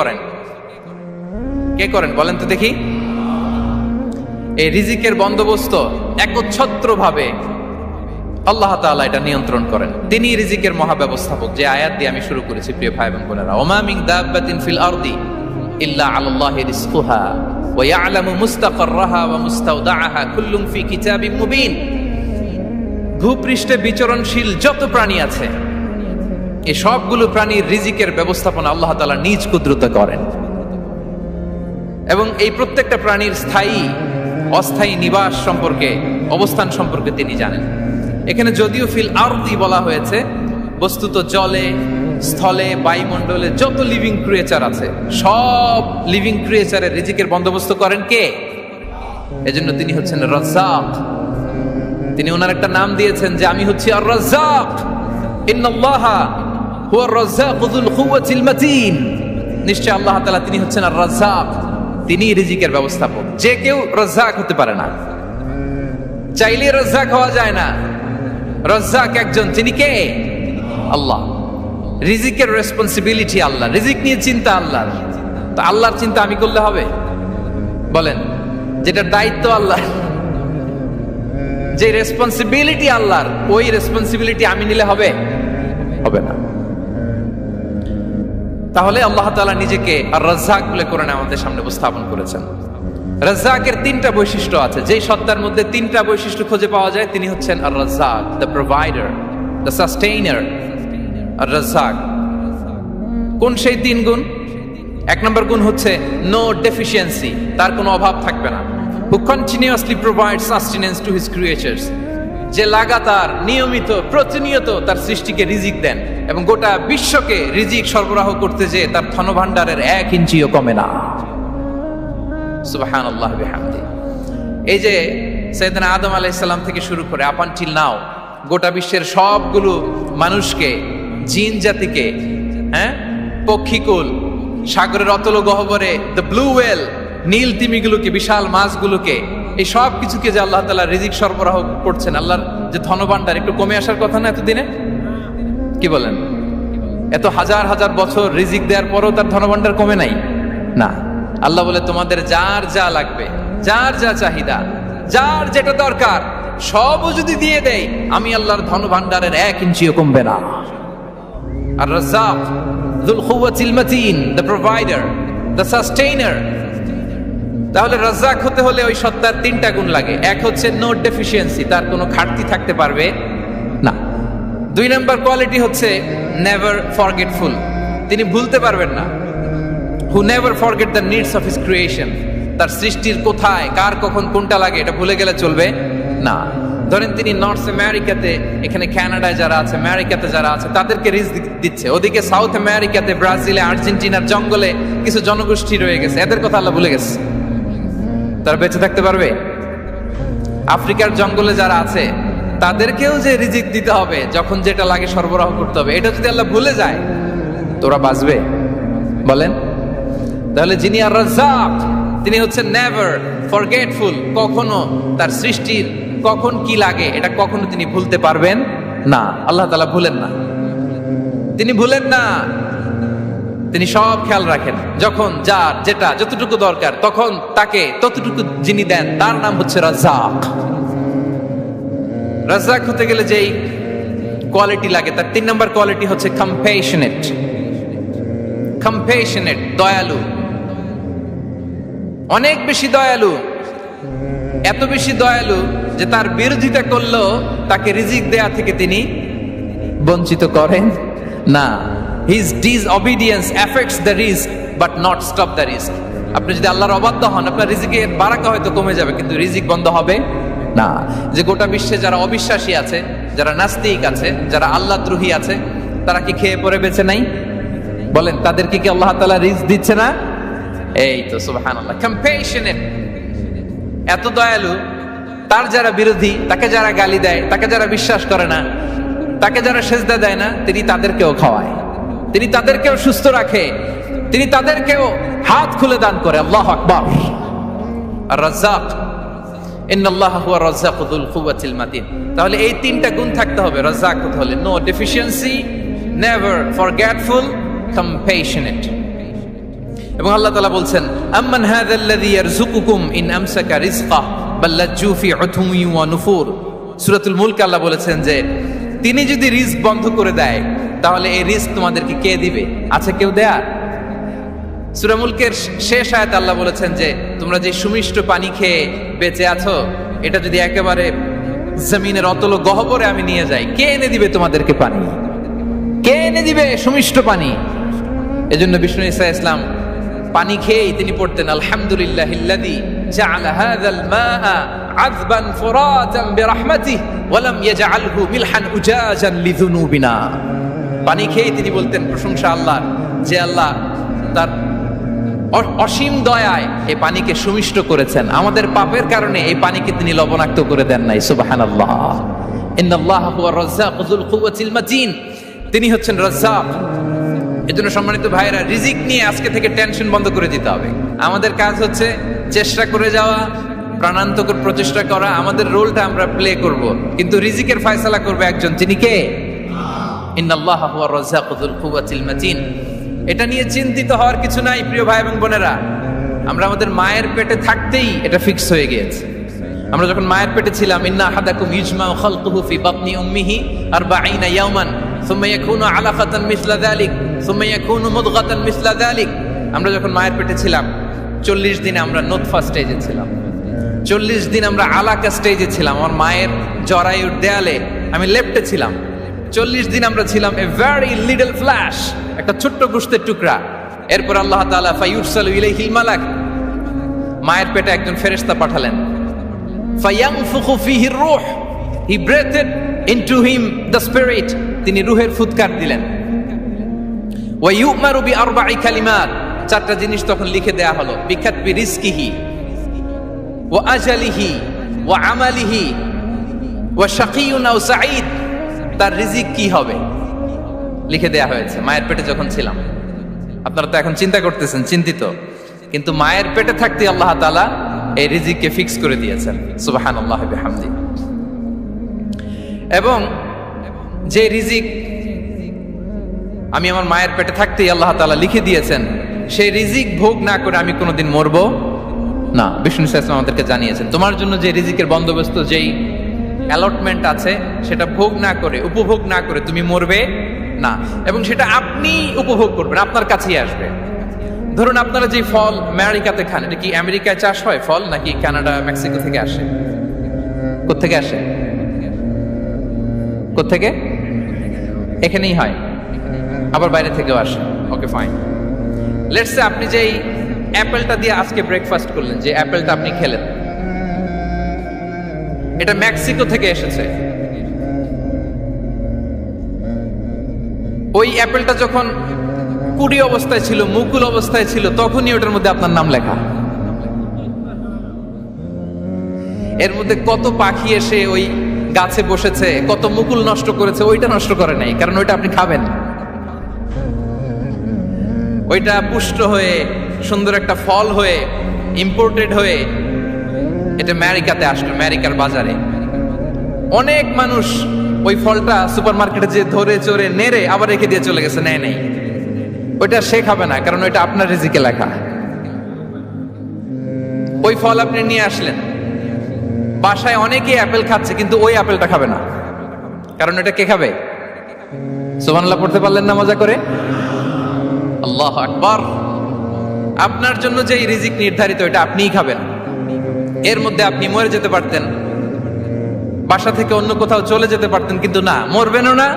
করেন কে করেন বলেন তো দেখি। এই রিজিকের বন্দোবস্ত একচ্ছত্রভাবে আল্লাহ তাআলা এটা নিয়ন্ত্রণ করেন। তিনি রিজিকের মহাব্যবস্থাপক। যে আয়াত দিয়ে আমি শুরু করেছি প্রিয় ভাই এবং বোনেরা, ওমা মিন দাব্বাতিন ফিল আরদি ইল্লা আলাল্লাহি রিজকুহা ওয়া ইয়ালামু মুস্তাকাররাহা ওয়া মুস্তাওদাআহা কুল্লুম ফি কিতাবিম মুবিন। ভূপৃষ্ঠে বিচরণশীল যত প্রাণী আছে এই সবগুলো প্রাণীর রিজিকের ব্যবস্থাপনা আল্লাহ তাআলা নিজ কুদরতে করেন এবং এই প্রত্যেকটা প্রাণীর স্থায়ী অস্থায়ী নিবাস সম্পর্কে, অবস্থান সম্পর্কে তিনি জানেন। এখানে যদিও ফিল আরদি বলা হয়েছে, বস্তুত জলে, স্থলে, বায়ুমণ্ডলে যত লিভিং ক্রিয়েচার আছে সব লিভিং ক্রিয়েচারের রিজিকের বন্দোবস্ত করেন কে? এজন্য তিনি হচ্ছেন রাজ্জাক। তিনি ওনার একটা নাম দিয়েছেন যে আমি হচ্ছি আর রাজ্জাক, ইন্নাল্লাহা হুয়া রাজ্জাকু যুল কুওয়াতিল মাতিন। নিশ্চয় আল্লাহ তাআলা তিনি হচ্ছেন আর রাজ্জাক, তিনি রিজিকের ব্যবস্থাপক। যে কেউ রাজ্জাক হতে পারে না, চাইলে রাজ্জাক হওয়া যায় না। রাজ্জাক একজন, তিনি কে? আল্লাহ। রিজিকের রেসপন্সিবিলিটি আল্লাহ, রিজিক নিয়ে চিন্তা আল্লাহর। তো আল্লাহর চিন্তা আমি করলে হবে? বলেন, যেটা দায়িত্ব আল্লাহ, যে রেসপন্সিবিলিটি আল্লাহর, ওই রেসপন্সিবিলিটি আমি নিলে হবে? হবে না। তাহলে আল্লাহ তাআলা নিজেকে আর রাজ্জাক বলে কোরআনে আমাদের সামনে উপস্থাপন করেছেন। রাজ্জাকের তিনটা বৈশিষ্ট্য আছে। যেই সত্তার মধ্যে তিনটা বৈশিষ্ট্য খুঁজে পাওয়া যায় তিনি হচ্ছেন আর রাজ্জাক, দ্য প্রোভাইডার, দ্য সাস্টেইনার। আর রাজ্জাক কোন সেই তিন গুণ? এক নম্বর গুণ হচ্ছে নো ডেফিসিয়েন্সি, তার কোনো অভাব থাকবে না। হু continuously provides sustenance to his creatures, যে লাগাতার নিয়মিত প্রতিনিয়ত তার সৃষ্টিকে রিজিক দেন এবং গোটা বিশ্বকে রিজিক সরবরাহ করতে যে তার ধনভাণ্ডারের 1 ইঞ্চিও কমে না। সুবহানাল্লাহ বিহামদি। এই যে সাইয়েদনা আদম আলাইহিস সালাম থেকে শুরু করে আপ আনটিল নাও গোটা বিশ্বের সবগুলো মানুষকে, জিন জাতিকে, পক্ষীকুল, সাগরের অতল গহ্বরে দ্য ব্লু ওয়েল, নীল তিমিগুলোকে, বিশাল মাছগুলোকে, এই সব কিছুকে যে আল্লাহ তাআলা রিজিক সরবরাহ করছেন, আল্লাহর যে ধনভাণ্ডার একটু কমে আসার কথা না এতদিনে? কি বলেন? এত হাজার হাজার বছর রিজিক দেওয়ার পরও তার ধনভাণ্ডার কমে নাই না। আল্লাহ বলে তোমাদের যার যা লাগবে, যার যা চাহিদা, যার যেটা দরকার সবও যদি দিয়ে দেয় আমি আল্লাহর ধনভাণ্ডারের 1 ইঞ্চিও কমবে না। আর Razzak যুল কুওয়াতিল মাতিন, the provider, the sustainer. তাহলে রাজ্জাক হতে হলে ওই সত্তার তিনটা গুণ লাগে। এক হচ্ছে নো ডেফিসিয়েন্সি, তার কোনো ঘাটতি থাকতে পারবে না। 2 নম্বর কোয়ালিটি হচ্ছে নেভার ফরগেটফুল, তিনি ভুলতে পারবেন না। Who never forget the needs of his creation, তার সৃষ্টির কোথায় কার কখন কোনটা লাগে এটা ভুলে গেলে চলবে না। ধরেন তিনি নর্থ আমেরিকাতে, এখানে কানাডায় যারা আছে, আমেরিকাতে যারা আছে তাদেরকে রিজিক দিচ্ছে। ওদিকে সাউথ আমেরিকাতে, ব্রাজিলে, আর্জেন্টিনার জঙ্গলে কিছু জনগোষ্ঠী রয়ে গেছে, এদের কথা আল্লাহ ভুলে গেছে। তারা বেঁচে থাকতে পারবে? আফ্রিকার জঙ্গলে যারা আছে তাদেরকেও যে রিজিক দিতে হবে, যখন যেটা লাগে সরবরাহ করতে হবে, এটা যদি আল্লাহ ভুলে যায় তোরা বাঁচবে? বলেন। তাহলে যিনি আর রাজ্জাক তিনি হচ্ছেন নেভার ফরগেটফুল, কখনো তার সৃষ্টির কখন কি লাগে এটা কখনো তিনি ভুলতে পারবেন না। আল্লাহ তাআলা ভুলেন না, তিনি ভুলেন না, তিনি সব খেয়াল রাখেন। যখন যার যেটা যতটুকু দরকার তখন তাকে ততটুকু যিনি দেন তার নাম হচ্ছে রাজ্জাক। রাজ্জাক হতে গেলে যেই কোয়ালিটি লাগে তার 3 নম্বর কোয়ালিটি হচ্ছে কম্প্যাশনেট। কম্প্যাশনেট, দয়ালু, অনেক বেশি দয়ালু। এত বেশি দয়ালু যে তার বিরোধিতা করলেও তাকে রিজিক দেয়া থেকে তিনি বঞ্চিত করেন না। His disobedience affects the risk but not stop the risk. আপনি যদি আল্লাহর অবাধ্য হন আপনার রিজিকের বারাকা হয়তো কমে যাবে কিন্তু রিজিক বন্ধ হবে না। যে গোটা বিশ্বে যারা অবিশ্বাসী আছে, যারা নাস্তিক আছে, যারা আল্লাহদ্রোহী আছে, তারা কি খেয়ে পরে বেঁচে নাই? বলেন, তাদেরকে কি আল্লাহ তাআলা রিজিক দিচ্ছে না? এই তো সুবহানাল্লাহ। কম্প্যাশনেট, এত দয়ালু, তার যারা বিরোধী, তাকে যারা গালি দেয়, তাকে যারা বিশ্বাস করে না, তাকে যারা সেজদা দেয় না, তিনি তাদেরকেও খাওয়ায়, তিনি তাদেরকেও সুস্থ রাখে, তিনি তাদেরকেও হাত খুলে দান করে। আল্লাহু আকবার। আর রাজ্জাক, ইন্নাল্লাহা হুয়া রাজ্জাকু যুল কুওয়াতিল মাতিন। তাহলে এই তিনটা গুণ থাকতে হবে রাজ্জাক হতে হলে। No deficiency, never forgetful, compassionate. এবং আল্লাহ তাআলা বলছেন আম্মান হাযাল্লাযী ইয়ারযুকুকুম ইন আমসাকা রিজকাহ বাল লাজ্জু ফি উতুমি ওয়া নুফুর। সূরাতুল মুলক আল্লাহ বলেছেন যে তিনি যদি রিজক বন্ধ করে দেয় তাহলে এই রিজক তোমাদেরকে কে দিবে? আছে কেউ দেয়ার? সূরা মুলকের শেষ আয়াতে আল্লাহ বলেছেন যে তোমরা যে সুমিষ্ট পানি খেয়ে বেঁচে আছো, এটা যদি একেবারে জমিনের অতল গহ্বরে আমি নিয়ে যাই, কে এনে দিবে তোমাদেরকে পানি? কে এনে দিবে সুমিষ্ট পানি? এজন্য বিষ্ণু ঈসা ইসলাম পানি খেয়েই তিনি পড়তেন আলহামদুলিল্লাহিল্লাযী জাআলা হাযাল মাআ আযবান ফুরাতান বিরাহমাতিহি ওয়া লাম ইয়াজআলহু মিলহান উজাজান লিযুনুবিনা। পানি খেয়েই তিনি বলতেন প্রশংসা আল্লাহর, যে আল্লাহ তার অসীম দয়ায় এই পানিকে সুমিষ্ট করেছেন, আমাদের পাপের কারণে এই পানিকে তিনি লবণাক্ত করে দেন নাই। সুবহানাল্লাহ। ইন্নাল্লাহা হুয়ার রাজ্জাকু যুল কুওয়াতিল মাতিন। তিনি হচ্ছেন রাজ্জাক। এজন্য সম্মানিত ভাইরা, রিজিক নিয়ে আজকে থেকে টেনশন বন্ধ করে দিতে হবে। আমাদের কাজ হচ্ছে চেষ্টা করে যাওয়া, প্রাণান্তকর প্রচেষ্টা করা, আমাদের রোলটা আমরা প্লে করব, কিন্তু রিজিকের ফয়সালা করবে একজন, তিনি কে? ইন্নাল্লাহা হুয়ার রাজ্জাকু যুল কুওয়াতিল মাতিন। এটা নিয়ে চিন্তিত হওয়ার কিছু নাই প্রিয় ভাই এবং বোনেরা। আমরা আমাদের মায়ের পেটে থাকতেই এটা ফিক্স হয়ে গিয়েছে। আমরা যখন মায়ের পেটে ছিলাম, ইন্না আহাদাকুম ইজমাউ খালকুহু ফি বাতনি উম্মিহি 40 ইয়াওমান সুম্মা ইয়াকুনু আলাকাতান মিসলা যালিক সুম্মা ইয়াকুনু মুদগাতান মিসলা যালিক। আমরা যখন মায়ের পেটে ছিলাম 40 দিন আমরা নুতফা স্টেজে ছিলাম, 40 দিন আমরা আলাকা স্টেজে ছিলাম। আমার মায়ের জরায়ুর দেয়ালে আমি লেপ্টে ছিলাম। 40 দিন আমরা ছিলাম এ ভেরি লিটল ফ্ল্যাশ, একটা ছোট্ট গোশতের টুকরা। এরপর আল্লাহ তাআলা ফায়ুরসালু ইলাইহিল মালাক, মায়ের পেটে একজন ফেরেশতা পাঠালেন। ফায়ানফুখু ফিহির রূহ, he breathed into him the spirit, তিনি রূহের ফুৎকার দিলেন। ওয়া ইউমারু বিআরবা'i কালিমাত, 4টা জিনিস তখন লিখে দেয়া হলো। বিকাতবি রিজকিহি ওয়া আজালিহি ওয়া আমালিহি ওয়া শাকিয়ুন আও সাঈদ, তার রিজিক কি হবে লিখে দেয়া হয়েছে মায়ের পেটে যখন ছিলাম। আপনারা তো এখন চিন্তা করতেছেন, চিন্তিত, কিন্তু মায়ের পেটে থাকতে আল্লাহ তাআলা এই রিজিককে ফিক্স করে দিয়েছেন। সুবহানাল্লাহ বিহামদি। এবং যে রিজিক আমি আমার মায়ের পেটে থাকতেই আল্লাহ তাআলা লিখে দিয়েছেন, সেই রিজিক ভোগ না করে আমি কোনোদিন মরবো না। বিষ্ণু ইসলাম আমাদেরকে জানিয়েছেন তোমার জন্য যে রিজিকের বন্দোবস্ত, যেই অ্যালটমেন্ট আছে, সেটা ভোগ না করে, উপভোগ না করে তুমি মরবে না। এবং সেটা আপনি উপভোগ করবেন, আপনার কাছেই আসবে। ধরুন আপনারা যে ফল আমেরিকাতে খান, এটা কি আমেরিকায় চাষ হয় ফল, নাকি কানাডা মেক্সিকো থেকে আসে? কোত্থেকে আসে? কোত্থেকে? এখানেই হয়, আবার বাইরে থেকেও আসে। Okay fine. লেটস সে আপনি যেই অ্যাপেলটা দিয়ে আজকে ব্রেকফাস্ট করলেন, যে অ্যাপেলটা আপনি খেলেন, এটা মেক্সিকো থেকে এসেছে। ওই অ্যাপেলটা যখন কুড়ি অবস্থায় ছিল, মুকুল অবস্থায় ছিল, তখনই ওটার মধ্যে আপনার নাম লেখা। এর মধ্যে কত পাখি এসে ওই গাছে বসেছে, কত মুকুল নষ্ট করেছে, ওইটা নষ্ট করে নাই, কারণ ওইটা আপনি খাবেন। ওইটা পুষ্ট হয়ে সুন্দর একটা ফল হয়ে ইম্পোর্টেড হয়ে এটা আমেরিকাতে আসলো, আমেরিকার বাজারে। অনেক মানুষ ওই ফলটা সুপার মার্কেটে যে ধরে চড়ে নেড়ে আবার রেখে দিয়ে চলে গেছে, নেয় নাই। ওইটা সে খাবে না, কারণ ওইটা আপনার রিজিকে লেখা। ওই ফল আপনি নিয়ে আসলেন, বাসায় অনেকে অ্যাপেল খাচ্ছে, কিন্তু ওই অ্যাপেলটা খাবে না, কারণ এটা কে খাবে? সুবহানাল্লাহ পড়তে পারলেন না মজা করে? আল্লাহু আকবার। আপনার জন্য যে রিজিক নির্ধারিত, এটা আপনিই খাবেন। এর মধ্যে আপনি মরে যেতে পারতেন, বাসা থেকে অন্য কোথাও চলে যেতে পারতেন, কিন্তু না, মরবেনও না,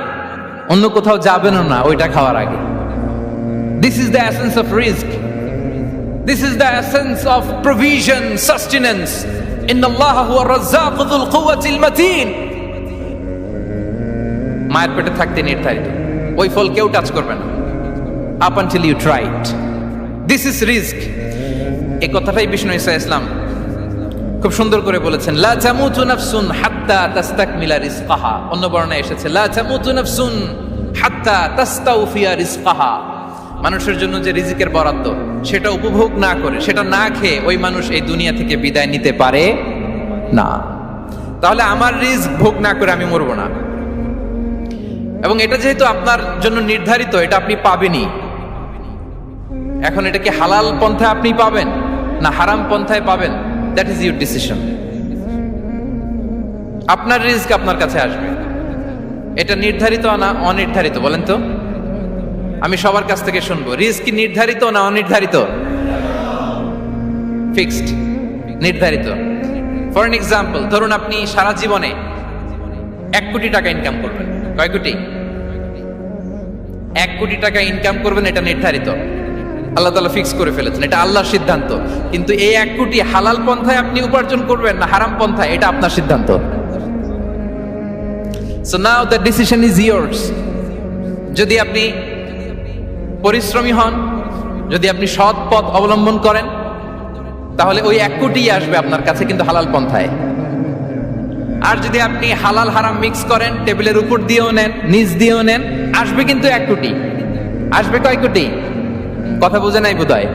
অন্য কোথাও যাবেনও না ওইটা খাওয়ার আগে। This is the essence of rizq. This is the essence of provision, sustenance. Inna Allah huwa ar-razzaq dhul quwwati al-matin. মায়ের পেটে থাকতে নির্ধারিত, ওই ফল কেউ টাচ করবে না up until you try it. This is rizq. এই কথাটাই বিষ্ণু ঈসা ইসলাম খুব সুন্দর করে বলেছেন, লা তামুতু নাফসুন হাত্তা তাস্তাকমিলা রিজকাহা। অন্য বর্ণনায় এসেছে লা তামুতু নাফসুন হাত্তা তাস্তাউফিয়া রিজকাহা। মানুষের জন্য যে রিজিকের বরাদ্দ, সেটা উপভোগ না করে, সেটা না খেয়ে ওই মানুষ এই দুনিয়া থেকে বিদায় নিতে পারে না। তাহলে আমার রিজক ভোগ না করে আমি মরবো না। এবং এটা যেহেতু আপনার জন্য নির্ধারিত, এটা আপনি পাবেনই। এখন এটা কি হালাল পন্থায় আপনি পাবেন না হারাম পন্থায় পাবেন, দ্যাট ইজ ইউর ডিসিশন। আপনার রিস্ক আপনার কাছে আসবে, এটা নির্ধারিত না অনির্ধারিত বলেন তো? আমি সবার কাছ থেকে শুনবো, রিস্ক কি নির্ধারিত না অনির্ধারিত? ফিক্সড, নির্ধারিত। ফর এন এক্সাম্পল, ধরুন আপনি সারা জীবনে 1 কোটি টাকা ইনকাম করবেন। কয় কোটি? 1 কোটি টাকা ইনকাম করবেন, এটা নির্ধারিত, আল্লাহ তাআলা ফিক্স করে ফেলেছেন, এটা আল্লাহর সিদ্ধান্ত। কিন্তু এই 1 কোটি হালাল পন্থায় আপনি উপার্জন করবেন না হারাম পন্থায়, এটা আপনার সিদ্ধান্ত। So now the decision is yours. যদি আপনি পরিশ্রমী হন, যদি আপনি সৎ পথ অবলম্বন করেন, তাহলে ওই 1 কোটি আসবে আপনার কাছে, কিন্তু হালাল পন্থায়। আর যদি আপনি হালাল হারাম মিক্স করেন, টেবিলের উপর দিয়েও নেন নিচ দিয়েও নেন, আসবে কিন্তু 1 কোটি। আসবে কয় কোটি? কথা বুঝে নাই বোধহয়।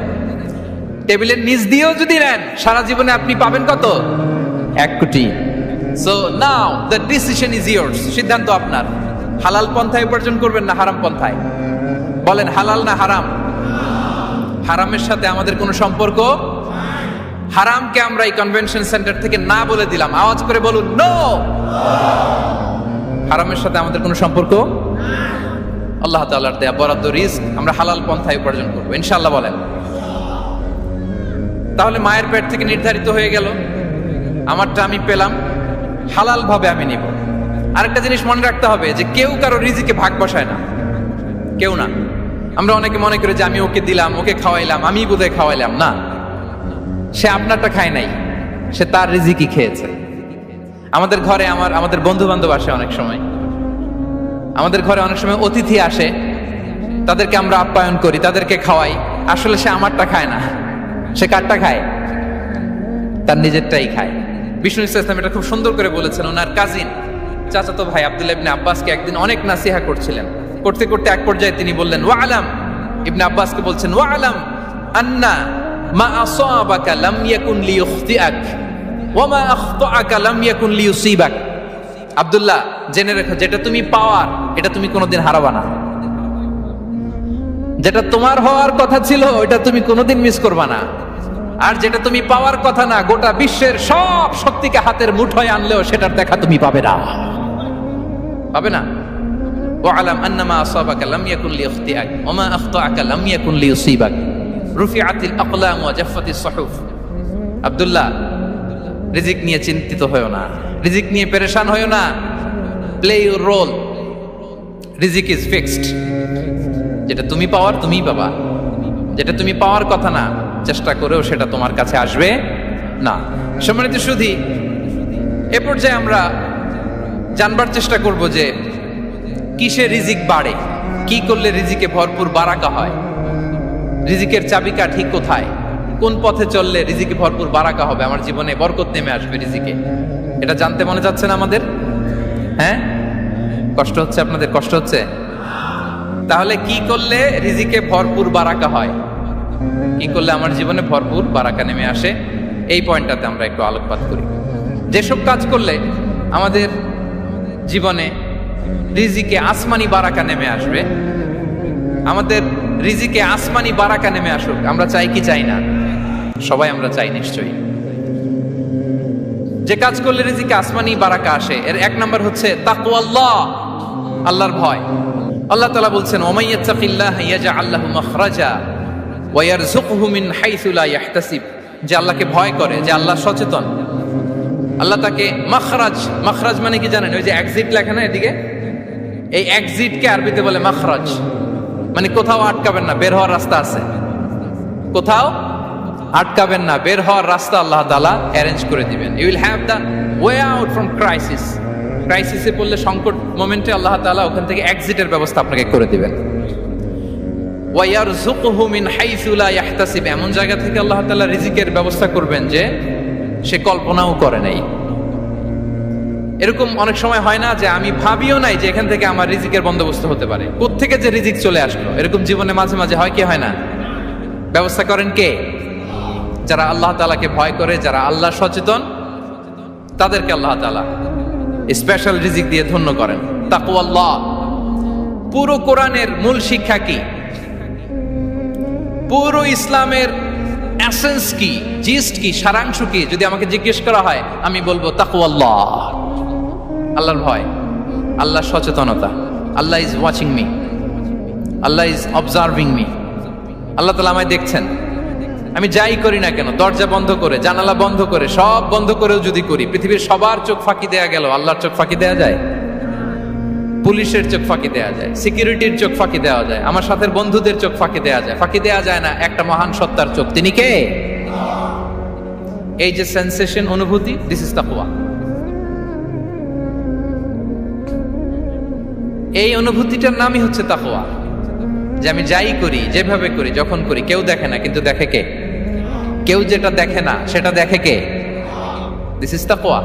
টেবিলের নিচ দিয়েও যদি নেন, সারা জীবনে আপনি পাবেন কত? 1 কোটি। So now the decision is yours. সিদ্ধান্ত আপনার। হালাল পন্থায় উপার্জন করবেন না হারাম পন্থায়? বলেন হালাল না হারাম? হারামের সাথে আমাদের কোনো সম্পর্ক? হারামকে আমরা এই কনভেনশন সেন্টার থেকে না বলে দিলাম, আওয়াজ করে বলুন নো। হারামের সাথে আমাদের কোনো সম্পর্ক? আল্লাহ তাআলার দেয়া বরাদ্দ রিস্ক আমরা হালাল পন্থায় উপার্জন করবো ইনশাআল্লাহ। বলেন। তাহলে মায়ের পেট থেকে নির্ধারিত হয়ে গেল, আমারটা আমি পেলাম, হালাল ভাবে আমি নিব। আরেকটা জিনিস মনে রাখতে হবে যে কেউ কারো রিজিকে ভাগ বসায় না, কেউ না। আমরা অনেকে মনে করি যে আমি ওকে দিলাম, ওকে খাওয়াইলাম, আমি বোধহয় খাওয়াইলাম। না, সে আপনারটা খায় নাই, সে তার রিজিকই খেয়েছে। আমাদের ঘরে আমাদের বন্ধু বান্ধব আসে অনেক সময়, আমাদের ঘরে অনেক সময় অতিথি আসে, তাদেরকে আমরা আপ্যায়ন করি, তাদেরকে খাওয়াই। আসলে সে আমারটা খায় না, সে কারটা খায়? তার নিজেরটাই খায়। বিষ্ণু ইসলাম এটা খুব সুন্দর করে বলেছেন। ওনার কাজিন চাচাতো ভাই আব্দুল্লাহ ইবনে আব্বাসকে একদিন অনেক নাসিহা করছিলেন, করতে করতে এক পর্যায়ে তিনি বললেন ওয়ালাম, ইবনে আব্বাসকে বলছেন ওয়ালাম আন্না মা আসাবাকা লাম ইয়াকুন লিইখতিআক ওয়া মা আখতাআকা লাম ইয়াকুন লিইউসিবাক। আব্দুল্লাহ, জেনে রেখো, যেটা তুমি পাওয়ার এটা তুমি কোনোদিন হারাবা না। যেটা তোমার হওয়ার কথা ছিল ওটা তুমি কোনোদিন মিস করবা না। আর যেটা তুমি পাওয়ার কথা না, গোটা বিশ্বের সব শক্তিকে হাতের মুঠোয় আনলেও সেটার দেখা তুমি পাবে না, পাবে না। ওয়ালাম আন্নামা আসাবাকা লাম ইয়াকুন লিইখতিআক ওয়া মা আখতাআকা লাম ইয়াকুন লিইউসিবাক রুফিআতিল আকলাম ওয়া জাফফাতিস সুহুফ। আব্দুল্লাহ, রিজিক নিয়ে চিন্তিত হয়ো না, রিজিক নিয়ে পেরেশান হয়ো না। প্লে ইউর রোল, রিজিক ইজ ফিক্সড। যেটা তুমি পাওয়ার তুমিই পাবা, যেটা তুমি পাওয়ার কথা না, চেষ্টা করেও সেটা তোমার কাছে আসবে না। সম্মানিত সুধী, এ পর্যায়ে আমরা জানবার চেষ্টা করব যে কিসে রিজিক বাড়ে, কি করলে রিজিকে ভরপুর বারাকা হয়, রিজিকের চাবিকাঠি কোথায়, কোন পথে চললে রিজিকে ভরপুর বারাকা হবে, আমার জীবনে বরকত নেমে আসবে রিজিকে। এটা জানতে মনে যাচ্ছে না আমাদের? হ্যাঁ, কষ্ট হচ্ছে আপনাদের? কষ্ট হচ্ছে? তাহলে কি করলে রিজিকে ভরপুর বারাকা হয়, কি করলে আমার জীবনে ভরপুর বারাকা নেমে আসে, এই পয়েন্টটাতে আমরা একটু আলোকপাত করি। যেসব কাজ করলে আমাদের জীবনে রিজিকে আসমানি বারাকা নেমে আসবে, আমাদের রিজিকে আসমানি বারাকা নেমে আসুক, আমরা চাই কি চাই না? সবাই আমরা চাই নিশ্চয়ই। যে কাজ করলে রিজিকে আসমানি বারাকা আসে, এর 1 নাম্বার হচ্ছে তাকওয়াল্লাহ, আল্লাহর ভয়। আল্লাহ তাআলা বলছেন ওয়া মাইয়াত্তাকিল্লাহা ইয়াজআল লাহু মাখরাজা ওয়া ইয়ারযুকহু মিন হাইসু লা ইয়াহতাসিব। যে আল্লাহকে ভয় করে, যে আল্লাহ সচেতন, আল্লাহ তাকে মাখরাজ, মাখরাজ মানে কি জানেন? ওই যে এক্সিট লেখা না এদিকে, এই এক্সিটকে আরবিতে বলে মাখরাজ, মানে কোথাও আটকাবেন না, বের হওয়ার রাস্তা আছে, কোথাও আটকাবেন না, বের হওয়ার রাস্তা আল্লাহ তাআলা অ্যারেঞ্জ করে দিবেন। You will have the way out from crisis. ক্রাইসিসে পড়লে, সংকট মোমেন্টে আল্লাহ তাআলা ওখান থেকে এক্সিটের ব্যবস্থা আপনাকে করে দিবেন। ওয়া ইয়ারযুকহু মিন হাইসু লা ইয়াহতাসিব, এমন জায়গা থেকে আল্লাহ তাআলা রিজিকের ব্যবস্থা করবেন যে সে কল্পনাও করে নাই। এরকম অনেক সময় হয় না যে আমি ভাবিও নাই যে এখান থেকে আমার রিজিকের বন্দোবস্ত হতে পারে, কোত্থেকে যে রিজিক চলে আসলো। এরকম জীবনে মাঝে মাঝে হয় কি হয় না? ব্যবস্থা করেন কে? যারা আল্লাহ তাআলাকে ভয় করে, যারা আল্লাহ সচেতন, তাদেরকে আল্লাহ তাআলা স্পেশাল রিজিক দিয়ে ধন্য করেন। তাকওয়াল্লাহ। পুরো কোরআনের মূল শিক্ষা কি? পুরো ইসলামের এসেন্স কি, জিস্ট কি, সারাংশ কি যদি আমাকে জিজ্ঞেস করা হয়, আমি বলবো তাকওয়াল্লাহ, আল্লাহর ভয়, আল্লাহর সচেতনতা। Allah is watching me, Allah is observing me. আল্লাহ তাআলা আমায় দেখছেন। আমি যাই করি না কেন, দরজা বন্ধ করে, জানালা বন্ধ করে, সব বন্ধ করেও যদি করি, পৃথিবীর সবার চোখ ফাঁকি দেয়া গেল, আল্লাহর চোখ ফাঁকি দেয়া যায়? পুলিশের চোখ ফাঁকি দেয়া যায়, সিকিউরিটির চোখ ফাঁকি দেওয়া যায়, আমার সাথে বন্ধুদের চোখ ফাঁকি দেয়া যায়, ফাঁকি দেয়া যায় না একটা মহান সত্তার চোখ। তিনি কে? এই যে সেন্সেশন, অনুভূতি, দিস ইজ তাকওয়া। এই অনুভূতিটার নামই হচ্ছে তাকওয়া, যে আমি যাই করি, যেভাবে করি, যখন করি, কেউ দেখে না কিন্তু দেখে কে? কেউ যেটা দেখে না সেটা দেখে কে? দিস ইজ তাকওয়া।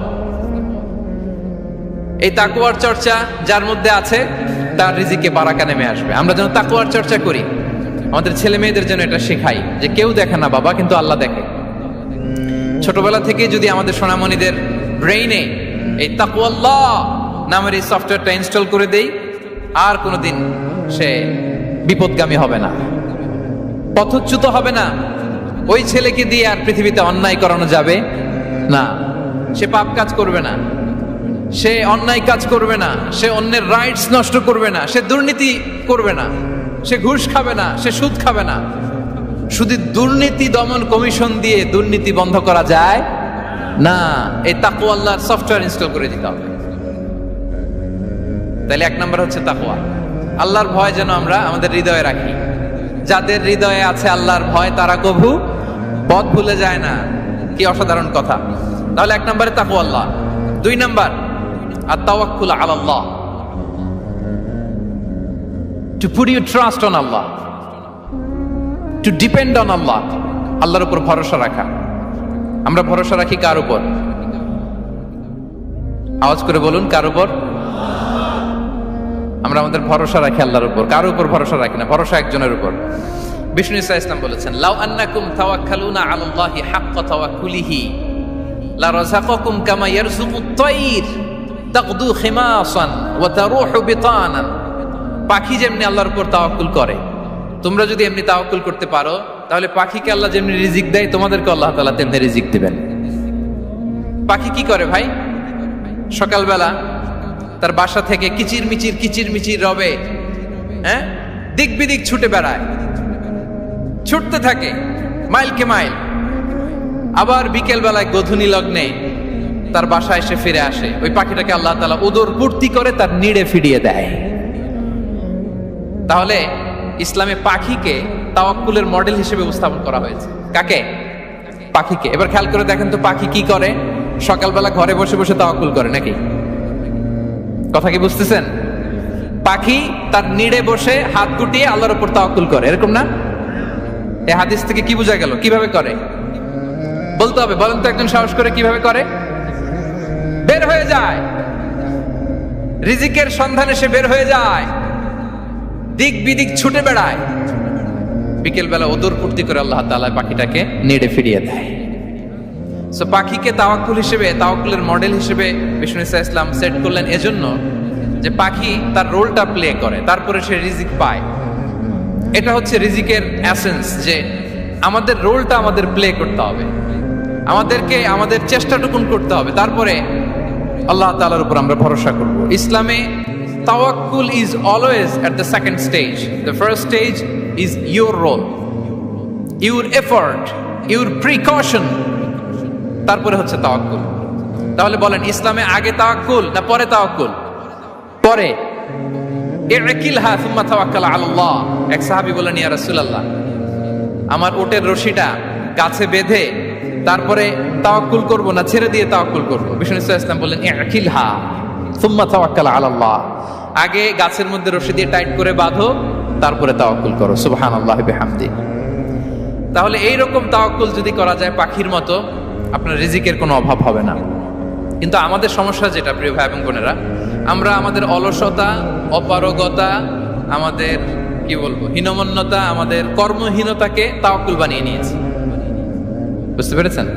এই তাকওয়ার চর্চা যার মধ্যে আছে তার রিজিকে বারাকা নেমে আসবে। আমরা যেন তাকওয়ার চর্চা করি, আমাদের ছেলে মেয়েদের জন্য এটা শেখাই যে কেউ দেখে না বাবা, কিন্তু আল্লাহ দেখে। ছোটবেলা থেকে যদি আমাদের সোনামণিদের ব্রেইনে এই তাকওয়াল্লাহ নামের এই সফটওয়্যারটা ইনস্টল করে দেই, আর কোনোদিন সে বিপদগামী হবে না, পথচ্যুত হবে না। ওই ছেলেকে দিয়ে আর পৃথিবীতে অন্যায় করানো যাবে না, সে পাপ কাজ করবে না, সে অন্যায় কাজ করবে না, সে অন্যের রাইটস নষ্ট করবে না, সে দুর্নীতি করবে না, সে ঘুষ খাবে না, সে সুদ খাবে না। শুধু দুর্নীতি দমন কমিশন দিয়ে দুর্নীতি বন্ধ করা যায় না, এই তাকওয়া আল্লাহর সফটওয়্যার ইনস্টল করে দিতে হবে। তাহলে এক নম্বর হচ্ছে তাকওয়া। আল্লাহর ভয় যেন আমরা আমাদের হৃদয়ে রাখি। যাদের হৃদয়ে আছে আল্লাহর ভয় তারা কভু পথ ভুলে যায় না। কি অসাধারণ কথা! তাহলে এক নম্বরে তাকওয়া আল্লাহ। দুই নম্বর আত-তাওয়াক্কুল আলাল্লাহ, to put your trust on Allah, to depend on Allah, আল্লাহর উপর ভরসা রাখা। আমরা ভরসা রাখি কার উপর? আওয়াজ করে বলুন, কার উপর? আমরা আমাদের ভরসা রাখি আল্লাহর উপর, কার উপর ভরসা রাখি না, ভরসা একজনের উপর। বিষ্ণু ইসা ইসলাম বলেছেন, লাউ আন্নাকুম তাওয়াক্কালুনা আলাল্লাহি হাক্কা তাওয়াক্কুলিহি লা রাযাকাকুম কামা ইয়ারযুকুত তায়র তাকদু খিমাসান ওয়া তারুহু বিতানান। পাখি যেমনি আল্লাহর উপর তাওয়াক্কুল করে, তোমরা যদি এমনি তাওয়াক্কুল করতে পারো, তাহলে পাখিকে আল্লাহ যেমনি রিজিক দেয়, তোমাদেরকে আল্লাহ তাআলা তেমনি রিজিক দিবেন। পাখি কি করে ভাই? সকালবেলা তার বাসা থেকে কিচির মিচির রবে, হ্যাঁ, দিক বিদিক ছুটে বেড়ায়, ছুটতে থাকে মাইলকে মাইল। আবার বিকেল বেলায় গোধূলি লগ্নে তার বাসায় এসে ফিরে আসে। ওই পাখিটাকে আল্লাহ তাআলা উদর পূর্তি করে তার নিড়ে ফিরিয়ে দেয়। তাহলে ইসলামে পাখিকে তাওয়াক্কুলের মডেল হিসেবে উপস্থাপন করা হয়েছে। কাকে? পাখিকে। এবার খেয়াল করে দেখেন তো, পাখি কি করে? সকালবেলা ঘরে বসে বসে তাওয়াক্কুল করে নাকি? কথা কি বুঝতেছেন? পাখি তার নিড়ে বসে হাত গুটিয়ে আল্লাহর উপর তাওয়াক্কুল করে, এরকম না? এই হাদিস থেকে কি বোঝা গেল? কিভাবে করে বলতে হবে, বলেন তো একজন সাহস করে কিভাবে করে? বের হয়ে যায়, রিজিকের সন্ধানে সে বের হয়ে যায়, দিক বিদিক ছুটে বেড়ায়, বিকেল বেলা ওদর পূর্তি করে আল্লাহ তাআলা পাখিটাকে নেড়ে ফিরিয়ে দেয়। সো পাখিকে তাওয়াক্কুল হিসেবে, তাওয়াক্কুলের মডেল হিসেবে বিষ্ণু ইসা ইসলাম সেট করলেন এজন্য যে পাখি তার রোলটা প্লে করে, তারপরে সে রিজিক পায়। এটা হচ্ছে রিজিকের এসেন্স, যে আমাদের রোলটা আমাদের প্লে করতে হবে, আমাদেরকে আমাদের চেষ্টাটুকুন করতে হবে, তারপরে আল্লাহ তাআলার উপর আমরা ভরসা করব। ইসলামে তাওয়াক্কুল is always at the second stage. The first stage is your role, your effort, your precaution. তারপরে হচ্ছে তাওয়াক্কুল। তাহলে বলেন, ইসলামে আগে তাওয়াক্কুল না পরে তাওয়াক্কুল? পরে। ইকিলহা সুম্মা তাওয়াক্কাল আলাল্লাহ। এক সাহাবী বলেন, ইয়া রাসূলুল্লাহ, আমার উটের রশিটা গাছে বেঁধে তারপরে তাওয়াক্কুল করব না ছেড়ে দিয়ে তাওয়াক্কুল করব? বিষ্ণু ইসলাম বললেন, ইকিলহা সুম্মা তাওয়াক্কাল আলাল্লাহ। আগে গাছের মধ্যে রশি দিয়ে টাইট করে বাঁধো, তারপরে তাওয়াক্কুল করো। সুবহানাল্লাহি বিহামদি। তাহলে এইরকম তাওয়াক্কুল যদি করা যায় পাখির মতো, আপনার রিজিকের কোনো অভাব হবে না। কিন্তু আমাদের সমস্যা যেটা, প্রিয় ভাই এবং বোনেরা, আমরা আমাদের অলসতা, অপারগতা, আমাদের কি বলবো, হীনমন্যতা, আমাদের কর্মহীনতাকে তাওয়াক্কুল বানিয়ে নিয়েছি। বুঝতে পেরেছেন?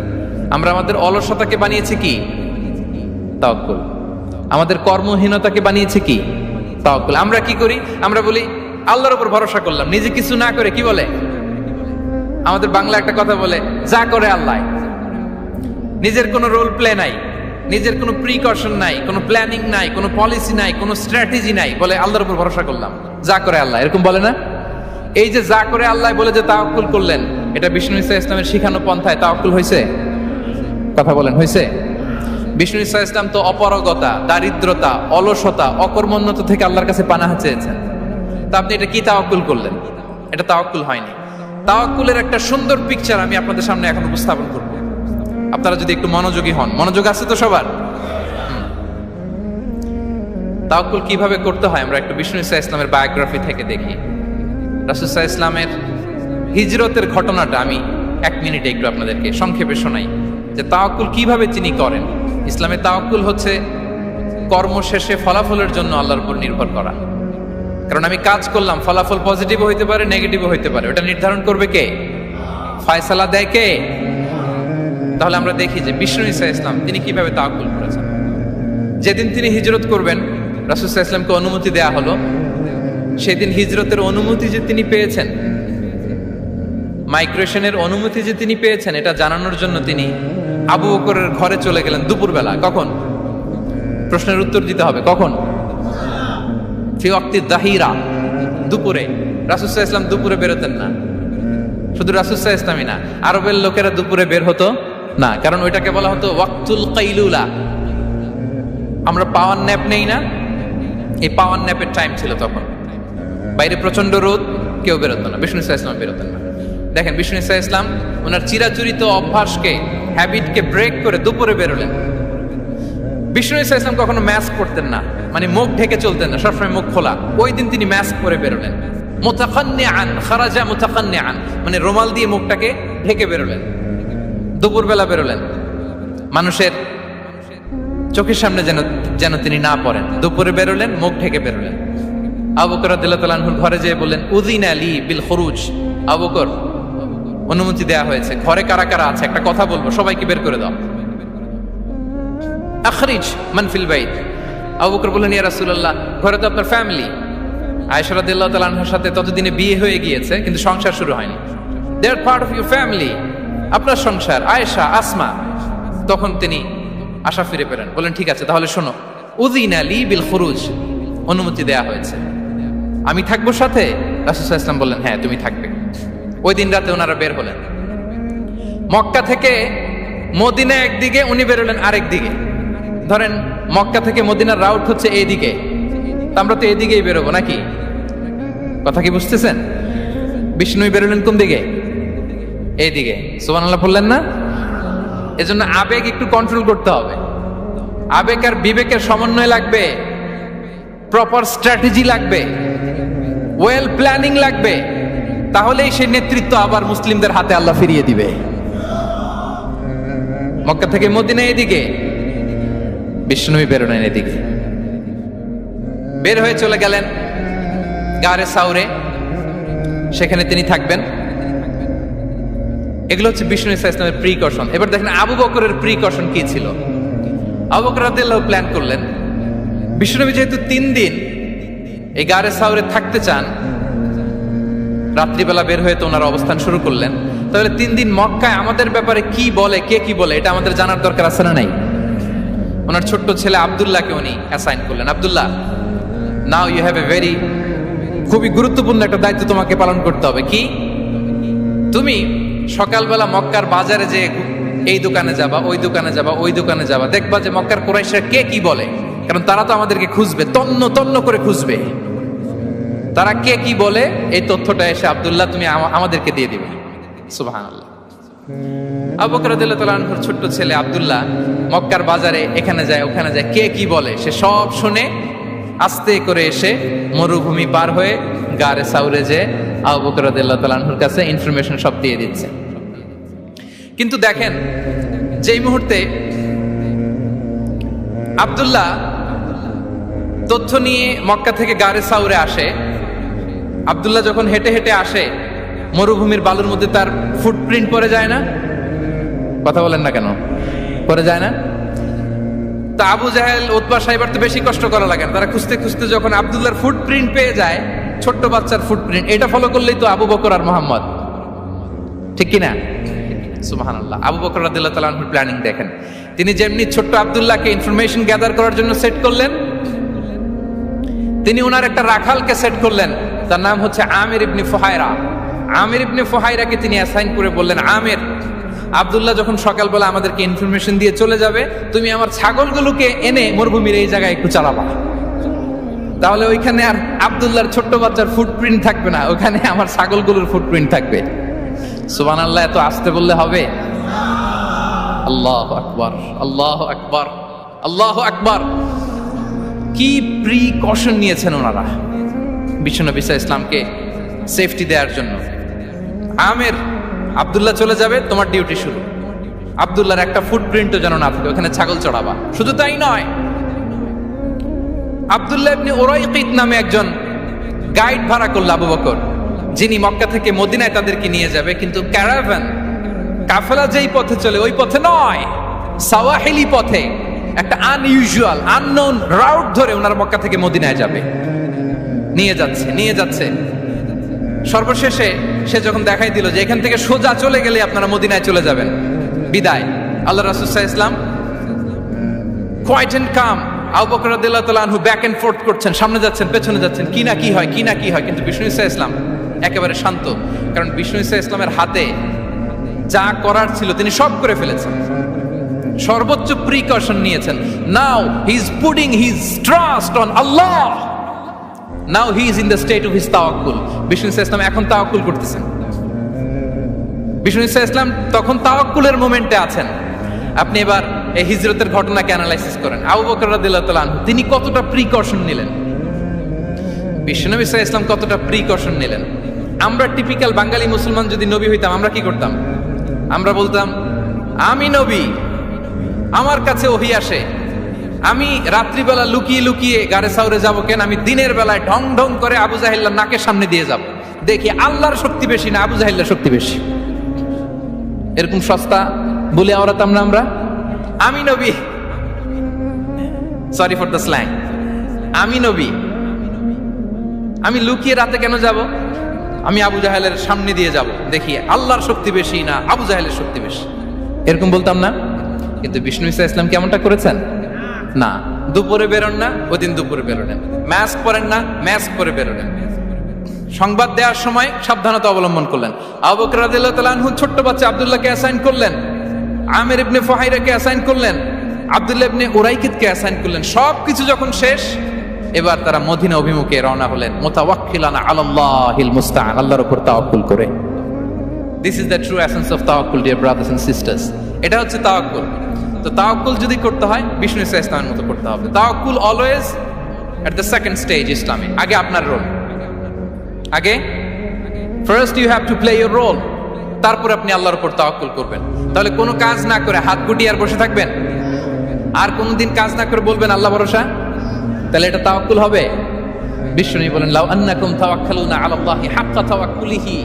আমরা আমাদের অলসতাকে বানিয়েছি কি? তাওয়াক্কুল। আমাদের কর্মহীনতাকে বানিয়েছে কি? তাওয়াক্কুল। আমরা কি করি? আমরা বলি আল্লাহর উপর ভরসা করলাম, নিজে কিছু না করে কি বলে? আমাদের বাংলা একটা কথা বলে, যা করে আল্লাহ। নিজের কোনো রোল প্লে নাই, নিজের কোনো প্রিকশন নাই, কোনো প্ল্যানিং নাই, কোনো পলিসি নাই, কোনো স্ট্র্যাটেজি নাই, বলে আল্লাহর উপর ভরসা করলাম, যা করে আল্লাহ, এরকম বলে না? এই যে যা করে আল্লাহ বলে যে তাওয়াক্কুল করলেন, এটা বিষ্ণু ঈসা ইসলামের শিখানো পন্থায় তাওয়াক্কুল হয়েছে? কথা বলেন, হয়েছে? বিষ্ণু ঈসা ইসলাম তো অপারগতা, দারিদ্রতা, অলসতা, অকর্মণ্যতা থেকে আল্লাহর কাছে পানাহা চেয়েছেন। তা আপনি এটা কি তাওয়াক্কুল করলেন? এটা তাওয়াক্কুল হয়নি। তাওয়াক্কুলের একটা সুন্দর পিকচার আমি আপনাদের সামনে এখন উপস্থাপন করব, আপনারা যদি একটু মনোযোগী হন। মনোযোগ আছে তো সবার? তাওয়াক্কুল কিভাবে করতে হয় আমরা একটু বিষ্ণু ঈসা ইসলামের বায়োগ্রাফি থেকে দেখি। রাসূল সাল্লাল্লাহু আলাইহি ওয়াসাল্লামের হিজরতের ঘটনাটা আমি 1 মিনিটে একটু আপনাদেরকে সংক্ষেপে শোনাই, যে তাওয়াক্কুল কিভাবে তিনি করেন। ইসলামে তাওয়াক্কুল হচ্ছে কর্ম শেষে ফলাফলের জন্য আল্লাহর উপর নির্ভর করা। কারণ আমি কাজ করলাম, ফলাফল পজিটিভ হইতে পারে, নেগেটিভ হইতে পারে, ওটা নির্ধারণ করবে কে? ফয়সালা দেয় কে? তাহলে আমরা দেখি যে বিষ্ণু ঈসা ইসলাম তিনি কিভাবে তাওয়াক্কুল করেছেন। যেদিন তিনি হিজরত করবেন, রাসূল সাল্লাল্লাহু আলাইহি ওয়াসাল্লামকে অনুমতি দেয়া হলো, সেদিন হিজরতের অনুমতি যে তিনি পেয়েছেন, মাইগ্রেশনের অনুমতি যে তিনি পেয়েছেন, এটা জানানোর জন্য তিনি আবু বকরের ঘরে চলে গেলেন দুপুরবেলা। কখন? প্রশ্নের উত্তর দিতে হবে, কখন? ফি ওয়াক্তি দাহিরা, দুপুরে। রাসূল সাল্লাল্লাহু আলাইহি ওয়াসাল্লাম দুপুরে বেরোতেন না। শুধু রাসূল সাল্লাল্লাহু আলাইহি ওয়াসাল্লামই না, আরবের লোকেরা দুপুরে বের হতো না, কারণ ওইটাকে বলা হতো ওয়াক্তুল কাইলুলা। আমরা পাওয়ার ন্যাপ নেই না, এই পাওয়ার ন্যাপের টাইম ছিল তখন। বাইরে প্রচন্ড রোদ, কেউ বেরোতো না, বিষ্ণু ঈসা ইসলাম বেরোতেন না। দেখেন বিষ্ণু ঈসা ইসলাম ওনার চিরাচরিত অভ্যাসকে, হ্যাবিটকে ব্রেক করে দুপুরে বেরোলেন। বিষ্ণু ঈসা ইসলাম কখনো মাস্ক পরতেন না, মানে মুখ ঢেকে চলতেন না, সবসময় মুখ খোলা। ওই দিন তিনি মাস্ক পরে বেরোলেন। মুতাকান্নিআন, খারাজা মুতাকান্নিআন, মানে রুমাল দিয়ে মুখটাকে ঢেকে বেরোলেন, দুপুরবেলা বেরোলেন। মানুষের চোখের সামনে যেন তিনি না পড়েন, দুপুরে বেরোলেন, মুখ ঢেকে বেরোলেন। আবু বকর রাদিয়াল্লাহু তাআলা আনহুর ঘরে যেয়ে বললেন, উযিনা লি বিল খুরুজ। আবু বকর, অনুমতি দেয়া হয়েছে, ঘরে কারা কারা আছে একটা কথা বলবো, সবাইকে বের করে দাও। আখরিজ মান ফিল বাইত। আবু বকর বললেন, ইয়া রাসূলুল্লাহ, ঘরে তো আপনার ফ্যামিলি। আয়েশা রাদিয়াল্লাহু তাআলা আনহার সাথে ততদিনে বিয়ে হয়ে গিয়েছে, কিন্তু সংসার শুরু হয়নি। দে আর পার্ট অফ ইউর ফ্যামিলি, আপনার সংসার, আয়েশা, আসমা। তখন তিনি আশা ফিরে পেলেন, বলেন ঠিক আছে তাহলে শোনো, উযিনা লি বিল খুরুজ, অনুমতি দেয়া হয়েছে, আমি থাকবো সাথে? রাসূল সাল্লাল্লাহু আলাইহি ওয়াসাল্লাম বললেন, হ্যাঁ তুমি থাকবে। ওই দিন রাতে ওনারা বের হলেন। মক্কা থেকে মদিনা একদিকে, উনি বেরোলেন আরেক দিকে। ধরেন মক্কা থেকে মদিনার রাউট হচ্ছে এইদিকে, আমরা তো এদিকেই বেরোবো নাকি? কথা কি বুঝতেছেন? বিষ্ণু বেরোলেন কোন দিকে? এইদিকে। সুবহানাল্লাহ বললেন না? এজন্য আবেগ একটু কন্ট্রোল করতে হবে। আবেগ আর বিবেকের সমন্বয় লাগবে, প্রপার স্ট্র্যাটেজি লাগবে, ওয়েল প্ল্যানিং লাগবে, তাহলেই সেই নেতৃত্ব আবার মুসলিমদের হাতে আল্লাহ ফিরিয়ে দিবে। মক্কা থেকে মদিনা এদিকে, বিষ্ণু বেরোলেন এদিকে। বের হয়ে চলে গেলেন গারে সাউরে, সেখানে তিনি থাকবেন। এগুলো হচ্ছে বিষ্ণু ঈসা ইসলামের প্রিকশন। এবার দেখেন আবু বকরের প্রিকশন কি ছিল। আবু বকর রাদিয়াল্লাহু প্ল্যান করলেন, বিষ্ণুনবী যেহেতু 3 দিন এই গারে সাউরে থাকতে চান, রাত্রিবেলা বের হয়ে তো ওনার অবস্থান শুরু করলেন, তাহলে 3 দিন মক্কায় আমাদের ব্যাপারে কি বলে, কে কি বলে, এটা আমাদের জানার দরকার আছে না নাই? ওনার ছোট্ট ছেলে আব্দুল্লাহকে উনি অ্যাসাইন করলেন। Abdullah, now you have a very, খুবই গুরুত্বপূর্ণ একটা দায়িত্ব তোমাকে পালন করতে হবে। কি? তুমি সকালবেলা মক্কার বাজারে যে এই দোকানে যাবা, ওই দোকানে যাবা, ওই দোকানে যাবা, দেখবা যে মক্কার কুরাইশরা কে কি বলে, কারণ তারা তো আমাদেরকে খুঁজবে, তন্ন তন্ন করে খুঁজবে। তারা কে কি বলে এই তথ্যটা এসে আব্দুল্লাহ তুমি আমাদেরকে দিয়ে দিবে। সুবহানাল্লাহ। আবু বকর রাদিয়াল্লাহু তাআলা আনহুর ছোট্ট ছেলে আব্দুল্লাহ মক্কার বাজারে এখানে যায় ওখানে যায়, কে কি বলে সে সব শুনে আস্তে করে এসে মরুভূমি পার হয়ে গারে সাউরে যে আবু বকর রাদিয়াল্লাহু তাআলা আনহুর কাছে ইনফরমেশন সব দিয়ে দিচ্ছে। কিন্তু দেখেন যেই মুহূর্তে আব্দুল্লাহ তথ্য নিয়ে মক্কা থেকে গারে সাউরে আসে, আব্দুল্লাহ যখন হেঁটে হেঁটে আসে, মরুভূমির বালুর মধ্যে তার ফুটপ্রিন্ট পড়ে যায় না? কথা বলেন না কেন? পড়ে যায় না? তা আবু জাহেল, উতবা সাহেবার তো বেশি কষ্ট করা লাগে না, তারা খুঁজতে খুঁজতে যখন আব্দুল্লাহর ফুটপ্রিন্ট পেয়ে যায়, ছোট্ট বাচ্চার ফুটপ্রিন্ট, এটা ফলো করলেই তো আবু বকর আর মোহাম্মদ। ঠিক কিনা? সুবহানাল্লাহ। আবু বকর রাদিয়াল্লাহু তাআলা আনহুর প্ল্যানিং দেখেন। তিনি যেমনি ছোট্ট আব্দুল্লাহকে ইনফরমেশন গ্যাদার করার জন্য সেট করলেন, তিনি ওনার একটা রাখালকে সেট করলেন, তার নাম হচ্ছে আমির ইবনে ফুহায়রা। আমির ইবনে ফুহায়রাকে তিনি অ্যাসাইন করে বললেন, আমির, আব্দুল্লাহ যখন সকালবেলা আমাদেরকে ইনফরমেশন দিয়ে চলে যাবে, তুমি আমার ছাগলগুলোকে এনে মরুভূমির এই জায়গায় একটু চালাবা, তাহলে ওইখানে আর আব্দুল্লাহর ছোট্ট বাচ্চার ফুটপ্রিন্ট থাকবে না, ওখানে আমার ছাগলগুলোর ফুটপ্রিন্ট থাকবে। সুবহানাল্লাহ। এত আসতে বললে হবে? আল্লাহু আকবার, আল্লাহু আকবার, আল্লাহু আকবার। কি প্রিকশন নিয়েছেন ওনারা বিশ্বনবী সাল্লাল্লাহু আলাইহি ইসলামকে সেফটি দেওয়ার জন্য। আমির, আব্দুল্লাহ চলে যাবে, তোমার ডিউটি শুরু। আব্দুল্লাহর একটা ফুটপ্রিন্টও যেন না থাকে, ওখানে ছাগল চড়াবা। শুধু তাই নয়, আব্দুল্লাহ ইবনে উরাইকিত নামে একজন গাইড ভাড়া করল আবু বকর, যিনি মক্কা থেকে মদিনায় তাদেরকে নিয়ে যাবে, কিন্তু ক্যারাভান কাফেলা যেই পথে চলে ওই পথে নয়, সাওয়াহিলি পথে, একটা আনইউজুয়াল আননোন রাউট ধরে ওনার মক্কা থেকে মদিনায় যাবে। নিয়ে যাচ্ছে সর্বশেষে সে যখন দেখাই দিল যে এখান থেকে সোজা চলে গেলে আপনারা মদিনায় চলে যাবেন, বিদায়। আল্লাহ রাসূল সাল্লাল্লাহু আলাইহি ওয়াসাল্লাম কোয়াইট এন্ড কাম, আবু বকর রাদিয়াল্লাহু তাআলা আনহু ব্যাক এন্ড ফোর্থ করছেন, সামনে যাচ্ছেন, পেছনে যাচ্ছেন, কি না কি হয়, কিন্তু বিষ্ণু সাল্লাল্লাহু আলাইহি ওয়াসাল্লাম একেবারে শান্ত, কারণ বিষ্ণু সাল্লাল্লাহু আলাইহি ওয়াসাল্লামের হাতে যা করার ছিল তিনি সব করে ফেলেছেন, সর্বোচ্চ প্রিকশন নিয়েছেন। Now he is putting his trust on Allah, now he is in the state of his তাওয়াক্কুল। বিষ্ণু সাল্লাল্লাহু আলাইহি ওয়াসাল্লাম এখন তাওয়াক্কুল করতেছেন, বিষ্ণু সাল্লাল্লাহু আলাইহি ওয়াসাল্লাম তখন তাওয়াক্কুলের মোমেন্টে আছেন। আপনি এবার এই হিজরতের ঘটনাকে অ্যানালাইসিস করেন। আবু বকর রাদিয়াল্লাহু তাআলা আনহু তিনি কতটা প্রিকশন নিলেন, বিশ্বনবী সাল্লাল্লাহু আলাইহি ওয়াসাল্লাম কতটা প্রিকশন নিলেন। আমরা টিপিক্যাল বাঙালি মুসলমান যদি নবী হইতাম, আমরা কি করতাম? আমরা বলতাম, আমি নবী, আমার কাছে ওহী আসে, আমি রাত্রিবেলা লুকিয়ে লুকিয়ে গারে সাউরে যাবো কেন? আমি দিনের বেলায় ঢং ঢং করে আবু জাহেলের নাকের সামনে দিয়ে যাব, দেখি আল্লাহর শক্তি বেশি না আবু জাহেলের শক্তি বেশি। এরকম সস্তা বলে আওড়াতাম না আমরা? আমি নবী, সরি ফর দ্য স্ল্যাং, আমি নবী, আমি লুকিয়ে রাতে কেন যাব? আমি আবু জাহেলের সামনে দিয়ে যাব, দেখি আল্লাহর শক্তি বেশি না আবু জাহেলের শক্তি বেশি। এরকম বলতাম না? কিন্তু বিষ্ণু ঈসা ইসলাম কেমনটা করেছেন? না, দুপুরে বেরোন না, ওই দিন দুপুরে বেরোলেন। মাস্ক পরেন না, মাস্ক পরে বেরোলেন। সংবাদ দেওয়ার সময় সাবধানতা অবলম্বন করলেন। আবু বকর রাদিয়াল্লাহু তাআলা আনহু ছোট্ট বাচ্চা আব্দুল্লাহকে অ্যাসাইন করলেন, আমির ইবনে ফুহাইরাকে অ্যাসাইন করলেন, আব্দুল্লাহ ইবনে উরাইকিতকে অ্যাসাইন করলেন। সবকিছু যখন শেষ, এবার তারা মদিনা অভিমুখে রওনা হলেন, মুতাওয়াক্কিলানা আলাল্লাহিল মুস্তাআন, আল্লাহর উপর তাওয়াক্কুল করে। This is the true essence of তাওয়াক্কুল, ডিয়ার ব্রাদার্স এন্ড সিস্টার্স। এটা হচ্ছে তাওয়াক্কুল। তো তাওয়াক্কুল যদি করতে হয় বিষ্ণু ঈসা ইসলামের মতো করতে হবে। তাওয়াক্কুল always at the second stage ইসলামে। আগে আপনার রোল, আগে first you have to play your role, তারপর আপনি আল্লাহর উপর তাওয়াক্কুল করবেন। তাহলে কোনো কাজ না করে হাত গুটিয়ে আর বসে থাকবেন, আর কোনোদিন কাজ না করে বলবেন আল্লাহ ভরসা, তাহলে এটা তাওয়াক্কুল হবে? বিশ্বনবী বলেন, লাউ আন্নাকুম তাওয়াক্কালুনা আলাল্লাহি হাক্কা তাওয়াক্কুলিহি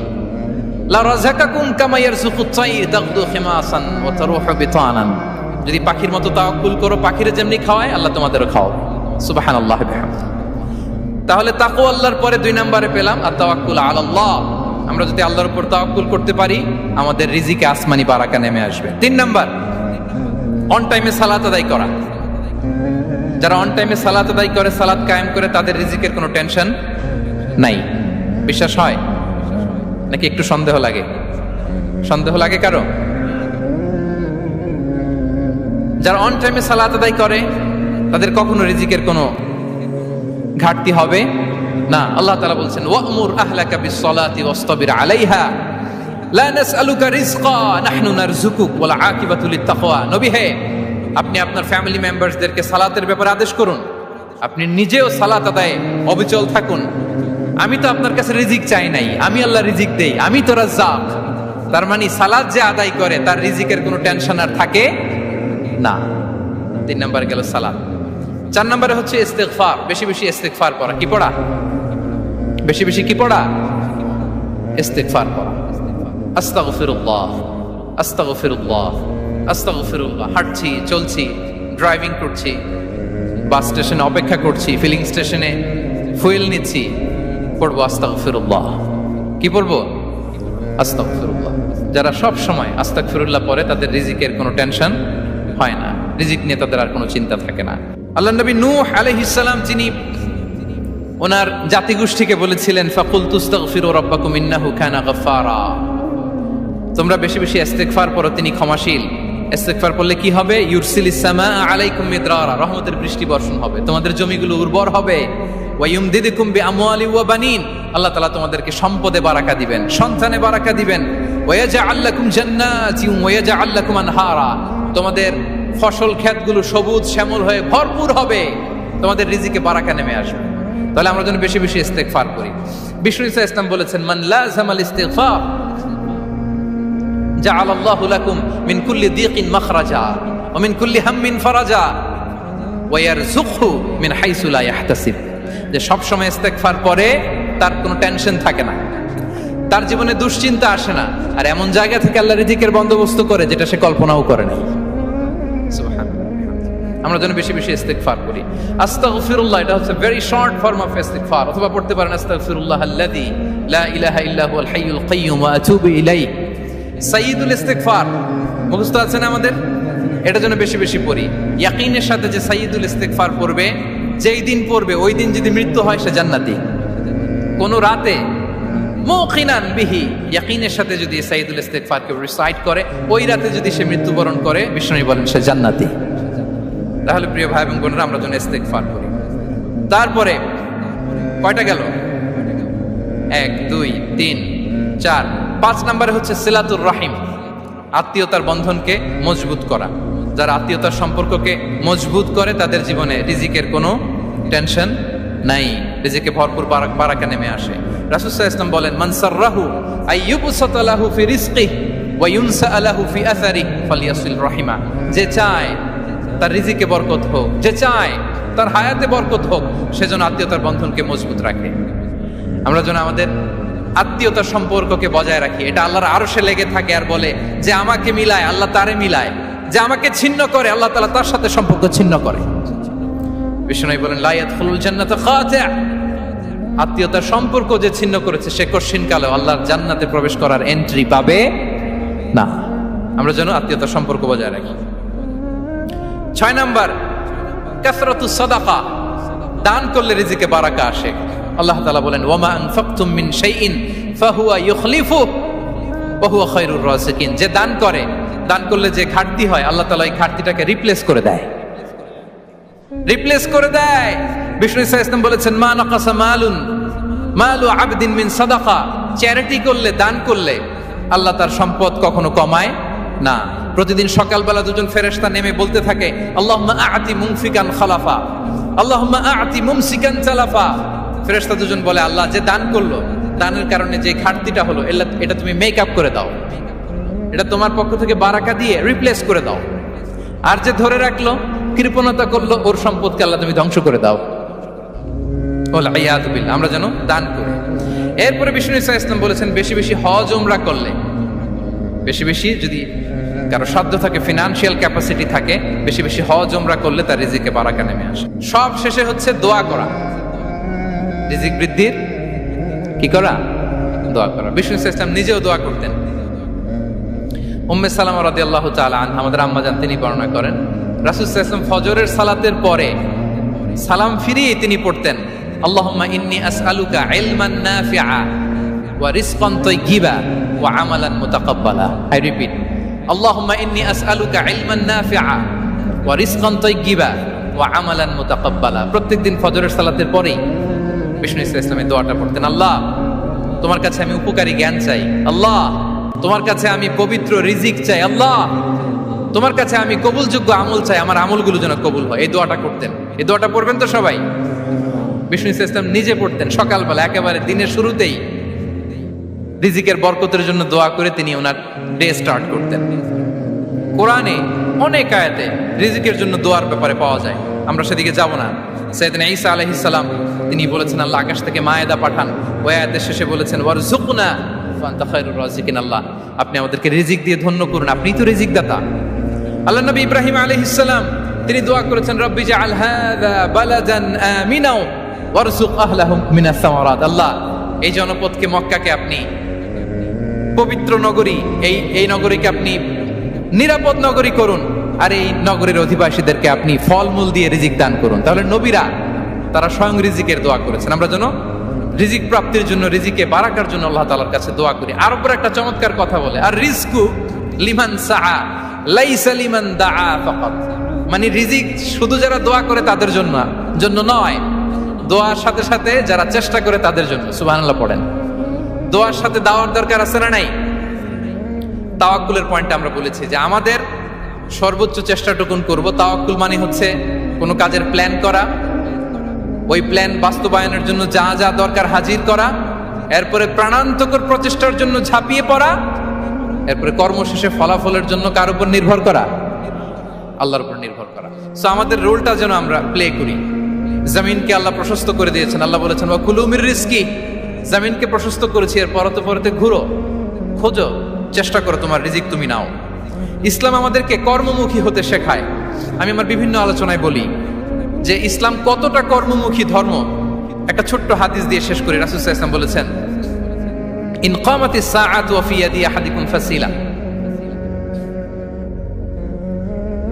লা রাযাকাকুম কামা ইয়ারযুকুত তাইর তাগদু খিমাসান ওয়া তারুহু বিতানান। যদি পাখির মতো তাওয়াক্কুল করো, পাখিরে যেমনি খাওয়ায় আল্লাহ তোমাদেরও খাওয়াবে। সুবহানাল্লাহ বিহামদিহি। তাহলে তাকওয়া আল্লাহর পরে 2 নম্বরে পেলাম আত-তাওয়াক্কুল আলাল্লাহ। আমরা যদি আল্লাহর উপর তাওয়াক্কুল করতে পারি, আমাদের রিজিকে আসমানি বারাকা নেমে আসবে। 3 নাম্বার, অন টাইমে সালাত আদায় করা। যারা অন টাইমে সালাত আদায় করে, সালাত কায়েম করে, তাদের রিজিকের কোনো টেনশন নাই। বিশ্বাস হয় নাকি একটু সন্দেহ লাগে? সন্দেহ লাগে কারো? যারা অন টাইমে সালাত আদায় করে, তাদের কখনো রিজিকের কোনো ঘাটতি হবে না। আল্লাহ তাআলা বলছেন, ওয়া'মুর আহলাকা বিস-সালাতি ওয়াসতাবির আলাইহা লা নাসআলুকা রিজকা নাহনু নারযুকুক ওয়াল আকিবাতু লিত-তাকওয়া। নবী হে, আপনি আপনার ফ্যামিলি মেম্বারসদেরকে সালাতের ব্যাপারে আদেশ করুন, আপনি নিজেও সালাত আদায়ে অবিচল থাকুন। আমি তো আপনার কাছে রিজিক চাই নাই, আমি আল্লাহ রিজিক দেই, আমি তো রাজ্জাক। তার মানে সালাত যে আদায় করে তার রিজিকের কোনো টেনশন আর থাকে না। 3 নাম্বার গেল সালাত। 4 নম্বরে হচ্ছে ইস্তিগফার, বেশি বেশি ইস্তিগফার পড়া। কি পড়া? বেশি বেশি কি পড়া? ইস্তিগফার পড়া। আস্তাগফিরুল্লাহ, আস্তাগফিরুল্লাহ, আস্তাগফিরুল্লাহ। হাঁটছি, চলছি, ড্রাইভিং করছি, বাস স্টেশনে অপেক্ষা করছি, ফিলিং স্টেশনে ফুয়েল নিচ্ছি, পড়বো আস্তাগফিরুল্লাহ। কি পড়বো? আস্তাগফিরুল্লাহ। যারা সব সময় আস্তাগফিরুল্লাহ পড়ে তাদের রিজিকের কোনো টেনশন হয় না, রিজিক নিয়ে তাদের আর কোনো চিন্তা থাকে না। আল্লাহ নবী নূহ আলাইহিস সালাম যিনি ওনার জাতিগোষ্ঠীকে বলেছিলেন ফাকুলতু আস্তাগফিরু রাব্বাকুম ইন্নাহু কানা গাফফারা, তোমরা বেশি বেশি ইস্তেগফার পড়ো, তিনি ক্ষমাশীল। ইস্তেগফার পড়লে কি হবে? ইউরসিলিস সামাআ আলাইকুম মিদরারা, রহমতের বৃষ্টি বর্ষণ হবে, তোমাদের জমিগুলো উর্বর হবে। ওয়া ইউমদিদুকুম বিআমওয়ালি ওয়া বানিন, আল্লাহ তাআলা তোমাদেরকে সম্পদে বারাকা দিবেন, সন্তানে বারাকা দিবেন। ওয়া ইয়াজআল লাকুম জান্নাতিন ওয়া ইয়াজআল লাকুম আনহারা, তোমাদের ফসল ক্ষেতগুলো সবুজ শ্যামল হয়ে ভরপুর হবে, তোমাদের রিজিকে বারাকা নেমে আসবে। তাহলে আমরা যেন বেশি বেশি ইস্তেগফার করি। বিষ্ণু ইসা ইসলাম বলেছেন মান লাযামাল ইস্তিগফার জাআলাল্লাহু লাকুম মিন কুল্লি দিকিন মাখরাজা ওয়া মিন কুল্লি হাম্মিন ফারাজা ওয়া ইয়ারযুকহু মিন হাইসু লা ইয়াহতাসিব, যে সব সময় ইস্তেগফার পড়ে তার কোনো টেনশন থাকে না, তার জীবনে দুশ্চিন্তা আসে না, আর এমন জায়গা থেকে আল্লাহ রিজিকের বন্দোবস্ত করে যেটা সে কল্পনাও করে নাই। সুবহানাল্লাহ। আমরা যেন বেশি বেশি ইস্তেগফার করি। আস্তাগফিরুল্লাহ, এটা হচ্ছে ভেরি শর্ট ফর্ম অফ ইস্তেগফার। অথবা পড়তে পারেন আস্তাগফিরুল্লাহ আল্লাযী লা ইলাহা ইল্লা হুয়াল হাইয়ুল কাইয়্যুম ওয়া আতুবু ইলাইহি। সাইয়্যিদুল ইস্তেগফার মুখস্থ আছে না আমাদের? এটা যেন বেশি বেশি পড়ি। ইয়াকিনের সাথে যে সাইয়্যিদুল ইস্তেগফার পড়বে, যেই দিন পড়বে ওই দিন যদি মৃত্যু হয় সে জান্নাতি। কোন রাতে মুকিনান বিহি, ইয়াকিনের সাথে যদি সাইয়্যিদুল ইস্তেগফার কে রিসাইট করে, ওই রাতে যদি সে মৃত্যুবরণ করে, বিষ্ণু বলেন সে জান্নাতি। তাহলে প্রিয় ভাই এবং বোনেরা, আমরা যেন ইস্তেগফার করি। তারপরে কয়টা গেল? 1 2 3 4 5 নম্বরে হচ্ছে সিলাতুর রাহিম, আত্মীয়তার বন্ধনকে মজবুত করা। যারা আত্মীয়তার সম্পর্ককে মজবুত করে তাদের জীবনে রিজিকের কোনো টেনশন নাই, রিজিকে ভরপুর বারাকা নেমে আসে। রাসূল সাল্লাল্লাহু আলাইহি ওয়াসাল্লাম বলেন মান সাররাহু আইয়ুবসাতা লাহু ফি রিজকিহি ওয়া ইউনসা লাহু ফি আসারিহি ফালিয়াসিল রাহিমা, যে চায় তার রিজিকে বরকত হোক, যে চায় তার হায়াতে বরকত হোক, সেজন্য আত্মীয়তার বন্ধনকে মজবুত রাখে। আমরা যেন আমাদের আত্মীয়তার সম্পর্ককে বজায় রাখি। এটা আল্লাহর আরশে লেগে থাকে আর বলে যে আমাকে মিলায় আল্লাহ তারে মিলায়, যে আমাকে ছিন্ন করে আল্লাহ তাআলা তার সাথে সম্পর্ক ছিন্ন করে। বিষ্ণু বলেন লা ইয়াদখুলুল জান্নাতা খাতি', আত্মীয়তার সম্পর্ক যে ছিন্ন করেছে সে কঠিন কালে আল্লাহর জান্নাতে প্রবেশ করার এন্ট্রি পাবে না। আমরা যেন আত্মীয়তার সম্পর্ক বজায় রাখি। 6 নাম্বার কাসরাতুস সাদাকা, দান করলে রিজিকে বারাকা আসে। আল্লাহ তাআলা বলেন ওয়ামা আনফাকতুম মিন শাইইন ফাহুয়া ইউখলিফুহু ওয়া হুয়া খায়রুর রাযিকিন, যে দান করে, দান করলে যে ঘাটতি হয় আল্লাহ তাআলা এই ঘাটতিটাকে রিপ্লেস করে দেয়, রিপ্লেস করে দেয়। বিষ্ণু ইসা ইসলাম বলেছেন মা নাকাসা মালু আবদিন মিন সাদাকা, চ্যারিটি করলে, দান করলে আল্লাহ তার সম্পদ কখনো কমায় না। প্রতিদিন সকালবেলা দুজন ফেরেশতা নেমে বলতে থাকে আল্লাহুম্মা আ'তি মুনফিকান খালাফা, আল্লাহুম্মা আ'তি মুমসিকান তালাফা। ফেরেশতা দুজন বলে আল্লাহ, যে দান করলো, দানের কারণে যে ঘাটতিটা হলো এটা তুমি মেক আপ করে দাও, এটা তোমার পক্ষ থেকে বারাকা দিয়ে রিপ্লেস করে দাও। আর যে ধরে রাখলো, কৃপণতা করলো, ওর সম্পদকে আল্লাহ তুমি ধ্বংস করে দাও। ওয়াল-ইয়াযু বিল্লাহ। আমরা যেন দান করি। এরপরে বিষ্ণু ইসা ইসলাম বলেছেন বেশি বেশি হজ উমরা করলে, বেশি বেশি যদি কারো সাধ্য থাকে, ফিনান্সিয়াল ক্যাপাসিটি থাকে, বেশি বেশি হজ উমরা করলে তার রিজিকে বারাকা নেমে আসে। সব শেষে হচ্ছে দোয়া করা, রিজিক বৃদ্ধির কি করা? দোয়া করা। বিষ্ণু ইসলাম নিজেও দোয়া করতেন। উম্মে সালামা রাদিয়াল্লাহু তাআলা আনহা, আমাদের আম্মা জান, তিনি বর্ণনা করেন রাসূল সাল্লাল্লাহু আলাইহি ওয়াসাল্লাম ফজরের সালাতের পরে সালাম ফিরিয়ে তিনি পড়তেন আল্লাহুম্মা ইন্নী আসআলুকা ইলমান নাফিআ ওয়া রিজকান তাইয়্যিবা ওয়া আমালান মুতাকাব্বালা। আই রিপিট, আল্লাহুম্মা ইন্নী আসআলুকা ইলমান নাফিআ ওয়া রিজকান তাইয়্যিবা ওয়া আমালান মুতাকাব্বালা। প্রত্যেকদিন ফজরের সালাতের পরেই বিষ্ণু ইসলাম এই দোয়াটা পড়তেন। আল্লাহ, তোমার কাছে আমি উপকারী জ্ঞান চাই, আল্লাহ তোমার কাছে আমি পবিত্র রিজিক চাই, আল্লাহ তোমার কাছে আমি কবুলযোগ্য আমল চাই, আমার আমলগুলো যেন কবুল হয়। এই দোয়াটা করতেন। এই দোয়াটা পড়বেন তো সবাই। বিষ্ণু ইসলাম নিজে পড়তেন সকালবেলা, একেবারে দিনের শুরুতেই রিজিকের বরকতের জন্য দোয়া করে তিনি ওনার ডে স্টার্ট করতেন। কোরআনে অনেক আয়াতে রিজিকের জন্য দোয়ার ব্যাপারে পাওয়া যায়, আমরা সেদিকে যাব না। সাইয়েদনা ঈসা আলাইহিস সালাম তিনি বলেছেন আল্লাহ আকাশ থেকে মায়েদা পাঠান, ওই আয়াতের শেষে বলেছেন ওয়ারযুকনা ওয়া আনতা খায়রুর রাযিকিন, আল্লাহ আপনি আমাদেরকে রিজিক দিয়ে ধন্য করুন, আপনিই তো রিজিক দাতা। আল্লাহ নবী ইব্রাহিম আলাইহিস সালাম তিনি দোয়া করেছেন রব্বি জাআল হাযা বালাদান আমিনা ওয়ারযুক আহলাহু মিনাস সামারাত, আল্লাহ এই জনপদকে, মক্কাকে আপনি পবিত্র নগরী, এই নগরীকে আপনি নিরাপদ নগরী করুন, আর এই নগরীর অধিবাসীদেরকে আপনি ফলমূল দিয়ে রিজিক দান করুন। তাহলে নবীরা তারা স্বয়ং রিজিকের দোয়া করেছেন। আমরা যেন রিজিক প্রাপ্তির জন্য, রিজিকে বারাকার জন্য আল্লাহ তাআলার কাছে দোয়া করি। আর উপর একটা চমৎকার কথা বলে, আর রিজকু লিমান সাআ লাইসা লিমান দাআ ফাকাত। মানে রিজিক শুধু যারা দোয়া করে তাদের জন্য নয়, দোয়ার সাথে সাথে যারা চেষ্টা করে তাদের জন্য। সুবহানাল্লাহ পড়েন। দোয়ার সাথে দাওয়ার দরকার আছে না নাই? তাওয়াক্কুলের পয়েন্টে আমরা বলেছি যে আমাদের সর্বোচ্চ চেষ্টাটুকুন করব। তাওয়াক্কুল মানে হচ্ছে কোনো কাজের প্ল্যান করা, ওই প্ল্যান বাস্তবায়নের জন্য যা যা দরকার হাজির করা, এরপরে প্রাণান্তকর প্রচেষ্টার জন্য ঝাঁপিয়ে পড়া, এরপরে কর্মশেষে ফলাফলের জন্য কার উপর নির্ভর করা? আল্লাহর উপর নির্ভর করা। সো আমাদের রোলটা যেন আমরা প্লে করি। জমিনকে আল্লাহ প্রশস্ত করে দিয়েছেন। আল্লাহ বলেছেন ওয়া কুলু মির রিজকি, জমিনকে প্রশস্ত করেছি, এর পরতে পরতে ঘুরো, খোঁজো, চেষ্টা করো তোমার রিজিক তুমি নাও। ইসলাম আমাদেরকে কর্মমুখী হতে শেখায়। আমি আমার বিভিন্ন আলোচনায় বলি যে ইসলাম কতটা কর্মমুখী ধর্ম। একটা ছোট্ট হাদিস দিয়ে শেষ করি। রাসূল সাল্লাল্লাহু আলাইহি ওয়াসাল্লাম বলেছেন ইন কামাতিস সাআতু ওয়া ফি ইয়াদি আহাদিকুম ফাসিলা।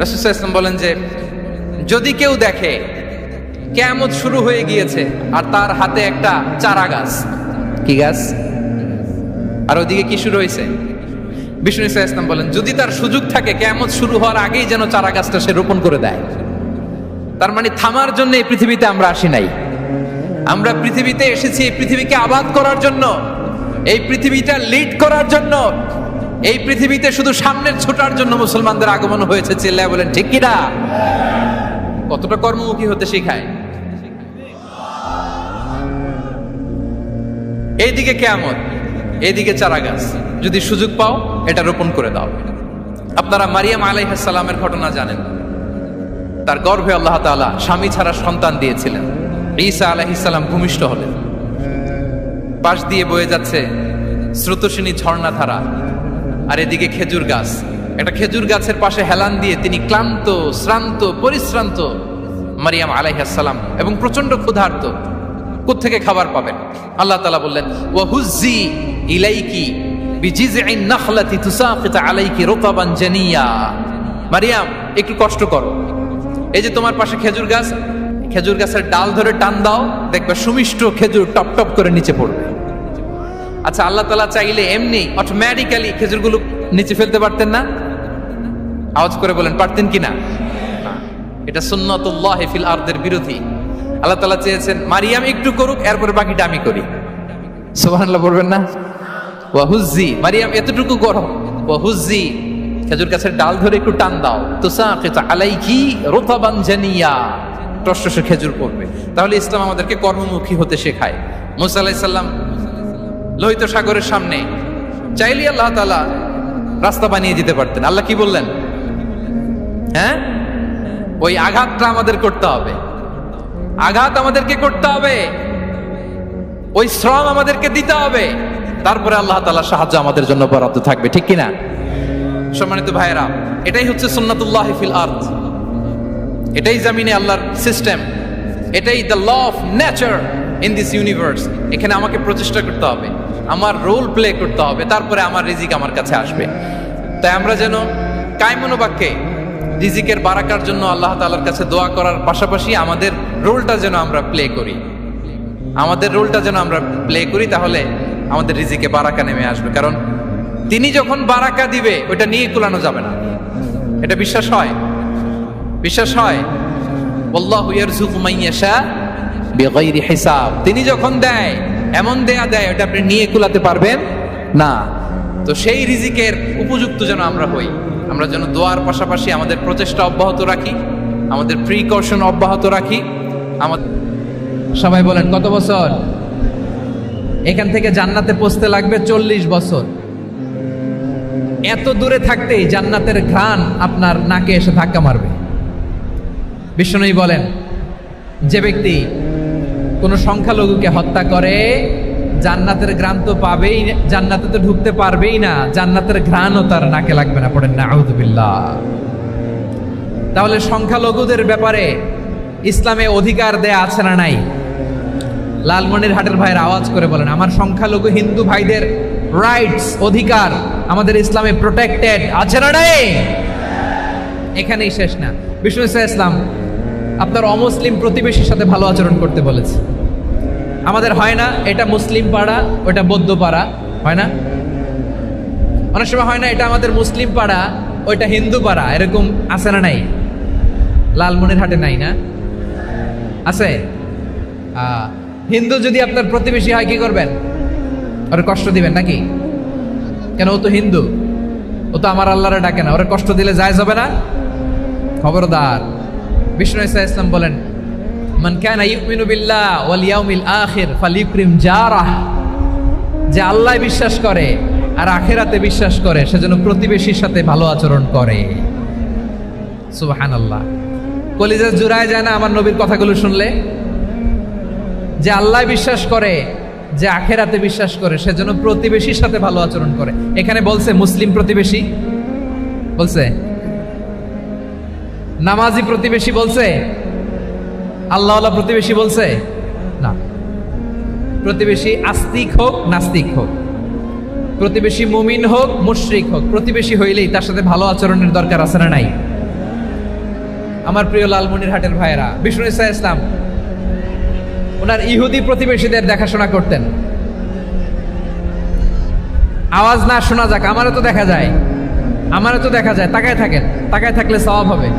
রাসূল সাল্লাল্লাহু আলাইহি ওয়াসাল্লাম বলেন যে যদি কেউ দেখে কিয়ামত শুরু হয়ে গিয়েছে আর তার হাতে একটা চারা গাছ, কি গাছ? আর ওদিকে কি শুরু হয়েছে? বিষ্ণু সাল্লাল্লাহু আলাইহি ওয়াসাল্লাম বলেন যদি তার সুযোগ থাকে কিয়ামত শুরু হওয়ার আগেই যেন চারা গাছটা সে রোপণ করে দেয়। তার মানে থামার জন্য এই পৃথিবীতে আমরা আসি নাই। আমরা পৃথিবীতে এসেছি এই পৃথিবীকে আবাদ করার জন্য, এই পৃথিবীটা লিড করার জন্য। এই পৃথিবীতে শুধু সামনের ছোটার জন্য মুসলমানদের আগমন হয়েছে। চিল্লায় বলেন ঠিক কি না? কতটা কর্মমুখী হতে শেখায়। এইদিকে কিয়ামত, এইদিকে চারা গাছ, যদি সুযোগ পাও এটা রোপণ করে দাও। আপনারা মারিয়াম আলাইহিস সালামের ঘটনা জানেন। তার গর্ভে আল্লাহ তাআলা স্বামী ছাড়া সন্তান দিয়েছিলেন। ঈসা আলাইহিস সালাম ভূমিষ্ঠ হলেন। পাশ দিয়ে বয়ে যাচ্ছে স্রোতস্বিনী ঝর্ণাধারা, আর এদিকে খেজুর গাছ। একটা খেজুর গাছের পাশে হেলান দিয়ে তিনি ক্লান্ত, শ্রান্ত, পরিশ্রান্ত মারিয়াম আলাইহিস সালাম, এবং প্রচন্ড ক্ষুধার্ত। কোত্থেকে খাবার পাবেন? আল্লাহ তাআলা বললেন ওয়া হুজ্জি ইলাইকি বিজিযইন নাখলাতি তুসাকিত আলাইকি রুতাবান জানিয়া। মারিয়াম একটু কষ্ট করো, এই যে তোমার পাশে খেজুর গাছ, খেজুর গাছের ডাল ধরে টান দাও, দেখবে সুমিষ্ট খেজুর টপ টপ করে নিচে পড়বে। আচ্ছা, আল্লাহ তাআলা চাইলে এমনি অটোমেটিক্যালি খেজুরগুলো নিচে ফেলতে পারতেন না? আওয়াজ করে বলেন পারতেন কিনা? এটা সুন্নাতুল্লাহ ফিল আরদের বিরোধী। আল্লাহ তাআলা চেয়েছেন মারিয়াম একটু করুক, এরপরে বাকিটা আমি করি। সুবহানাল্লাহ বলবেন না? ওয়া হুজ্জি, মারিয়াম এতটুকু করো, ওয়া হুজ্জি খেজুর গাছের ডাল ধরে একটু টান দাও, তুসাকিত আলাইকি রুতাবান জানিয়া, টসটসে খেজুর পড়বে। তাহলে ইসলাম আমাদেরকে কর্মমুখী হতে শেখায়। মুসা আলাইহিস সালাম লোহিত সাগরের সামনে চাইলে আল্লাহ তাআলা রাস্তা বানিয়ে দিতে পারতেন। আল্লাহ কি বললেন? হ্যাঁ, ওই আঘাতটা আমাদের করতে হবে, আঘাত আমাদেরকে করতে হবে, ওই শ্রম আমাদেরকে দিতে হবে, তারপরে আল্লাহ তাআলার সাহায্য আমাদের জন্য বরাদ্দ থাকবে। ঠিক কিনা? সম্মানিত ভাইয়েরা, এটাই হচ্ছে সুন্নাতুল্লাহ ফিল আরদ। এটাই জমিনে আল্লাহর সিস্টেম, এটাই the law of nature in this universe. এখানে আমাকে প্রচেষ্টা করতে হবে, আমার রোল প্লে করতে হবে, তারপরে আমার রিজিক আমার কাছে আসবে। তাই আমরা যেন কায়মনোবাক্যে রিজিকের বারাকার জন্য আল্লাহ তাআলার কাছে দোয়া করার পাশাপাশি আমাদের রোলটা যেন আমরা প্লে করি, আমাদের রোলটা যেন আমরা প্লে করি, তাহলে আমাদের রিজিকে বারাকা নেমে আসবে। কারণ তিনি যখন বারাকা দিবে ওইটা নিয়ে কুলানো যাবে না। এটা বিশ্বাস হয়? বিশ্বাস হয়? আল্লাহু ইয়ারযুকু মান ইয়াশা বিগাইরি হিসাব। তিনি যখন দেয় এমন দেয়া দেয় ওটা আপনি নিয়ে কুলাতে পারবেন না। তো সেই রিজিকের উপযুক্ত যেন আমরা হই। আমরা যেন দোয়ার পাশাপাশি আমাদের প্রচেষ্টা অব্যাহত রাখি, আমাদের প্রিকশন অব্যাহত রাখি। আমাদের সবাই বলেন কত বছর? এখান থেকে জান্নাতে পৌঁছতে লাগবে 40 বছর। এত দূরে থাকতেই জান্নাতের ঘ্রাণ আপনার নাকে এসে ধাক্কা মারবে। বিষ্ণুই বলেন যে ব্যক্তি কোনো সংখ্যালঘুকে হত্যা করে জান্নাতের ঘ্রাণ তো পাবেই, জান্নাতে তো ঢুকতে পারবেই না, জান্নাতের ঘ্রাণও তার নাকে লাগবে না। পড়েন না আউযুবিল্লাহ। তাহলে সংখ্যালঘুদের ব্যাপারে ইসলামে অধিকার দেয়া আছে না নাই? লালমনিরহাটের ভাইয়ের আওয়াজ করে বলেন আমার সংখ্যালঘু হিন্দু ভাইদের রাইটস, অধিকার আমাদের ইসলামে প্রোটেক্টেড আছে না নাই? এখানেই শেষ না। বিষ্ণু ইসলাম আপনার অমুসলিম প্রতিবেশীর সাথে ভালো আচরণ করতে বলেছে। আমাদের হয় না, এটা মুসলিম পাড়া ওটা বৌদ্ধ পাড়া, হয় না? অনেক সময় হয় না, এটা আমাদের মুসলিম পাড়া ওইটা হিন্দু পাড়া, এরকম আছে না নাই? লালমনিরহাটে নাই না? আছে? হিন্দু যদি আপনার প্রতিবেশী হয় কি করবেন? ওরে কষ্ট দিবেন নাকি? কেন? ও তো হিন্দু, ও তো আমার আল্লাহরে ডাকে না, ওরে কষ্ট দিলে জায়েজ হবে না? খবরদার। বিষ্ণু ইসলাম বলেন, মান কানা ইউমিনু বিল্লাহ ওয়াল ইয়াউমিল আখির ফালিউকরিম জারাহ, যে আল্লাহ বিশ্বাস করে আর আখিরাতে বিশ্বাস করে সেজন্য প্রতিবেশীর সাথে ভালো আচরণ করে। সুবহানাল্লাহ। কলিজা জুড়ায় যায় না আমার নবীর কথাগুলো শুনলে? যে আল্লাহ বিশ্বাস করে, যে আখিরাতে বিশ্বাস করে সেজন্য প্রতিবেশীর সাথে ভালো আচরণ করে। এখানে বলছে মুসলিম প্রতিবেশী বলছে, নামাজি প্রতিবেশী বলছে, আল্লাহওয়ালা প্রতিবেশী বলছে না। প্রতিবেশী আস্তিক হোক নাস্তিক হোক, প্রতিবেশী মুমিন হোক মুশরিক হোক, প্রতিবেশী হইলেই তার সাথে ভালো আচরণের দরকার আছে না নাই? আমার প্রিয় লালমনিরহাটের ভাইয়েরা, বিষ্ণু ইসলাম ওনার ইহুদি প্রতিবেশীদের দেখাশোনা করতেন। আওয়াজ না শোনা যাক, আমারও তো দেখা যায়, আমারও তো দেখা যায়। তাকায় থাকেন, তাকায় থাকলে সওয়াব হবে।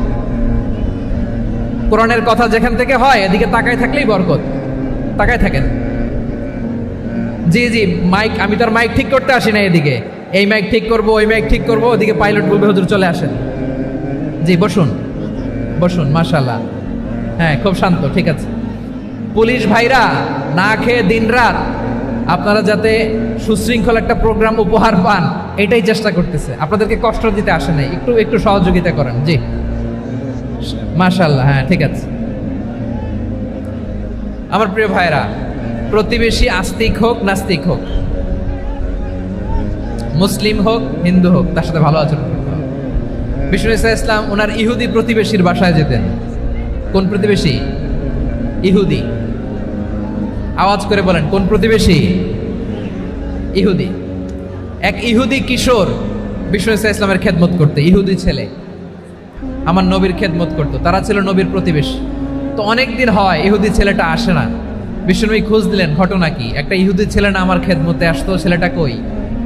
কোরআনের কথা যেখান থেকে হয় এদিকে তাকায় থাকলেই বরকত। তাকায় থাকেন। জি জি, মাইক, আমি তো আর মাইক ঠিক করতে আসি না এদিকে, এই মাইক ঠিক করব ওই মাইক ঠিক করব, ওদিকে পাইলট বলবে হুজুর চলে আসেন। জি বসুন বসুন, মাশাআল্লাহ। হ্যাঁ খুব শান্ত, ঠিক আছে। পুলিশ ভাইরা না খেয়ে দিনরাত আপনারা যাতে সুশৃঙ্খল একটা প্রোগ্রাম উপহার পান এটাই চেষ্টা করতেছে, আপনাদেরকে কষ্ট দিতে আসে নাই, একটু একটু সহযোগিতা করেন। জি মাশাআল্লাহ, হ্যাঁ ঠিক আছে। আমার প্রিয় ভাইরা, প্রতিবেশী আস্তিক হোক নাস্তিক হোক, মুসলিম হোক হিন্দু হোক, তার সাথে ভালো আচরণ করতে হবে। বিষ্ণু ইসলাম ওনার ইহুদি প্রতিবেশীর বাসায় যেতেন। কোন প্রতিবেশী? ইহুদি। আওয়াজ করে বলেন, কোন প্রতিবেশী? ইহুদি। এক ইহুদি কিশোর বিষ্ণু ইসলামের খেদমত করতে, ইহুদি ছেলে আমার নবীর খেদমত করতো, তারা ছিল নবীর প্রতিবেশী। তো অনেক দিন হয় ইহুদি ছেলেটা আসে না। বিষ্ণুনবী খোঁজ দিলেন, ঘটনা কি? একটা ইহুদি ছেলে না আমার খেদমতে আসতো, ছেলেটা কই?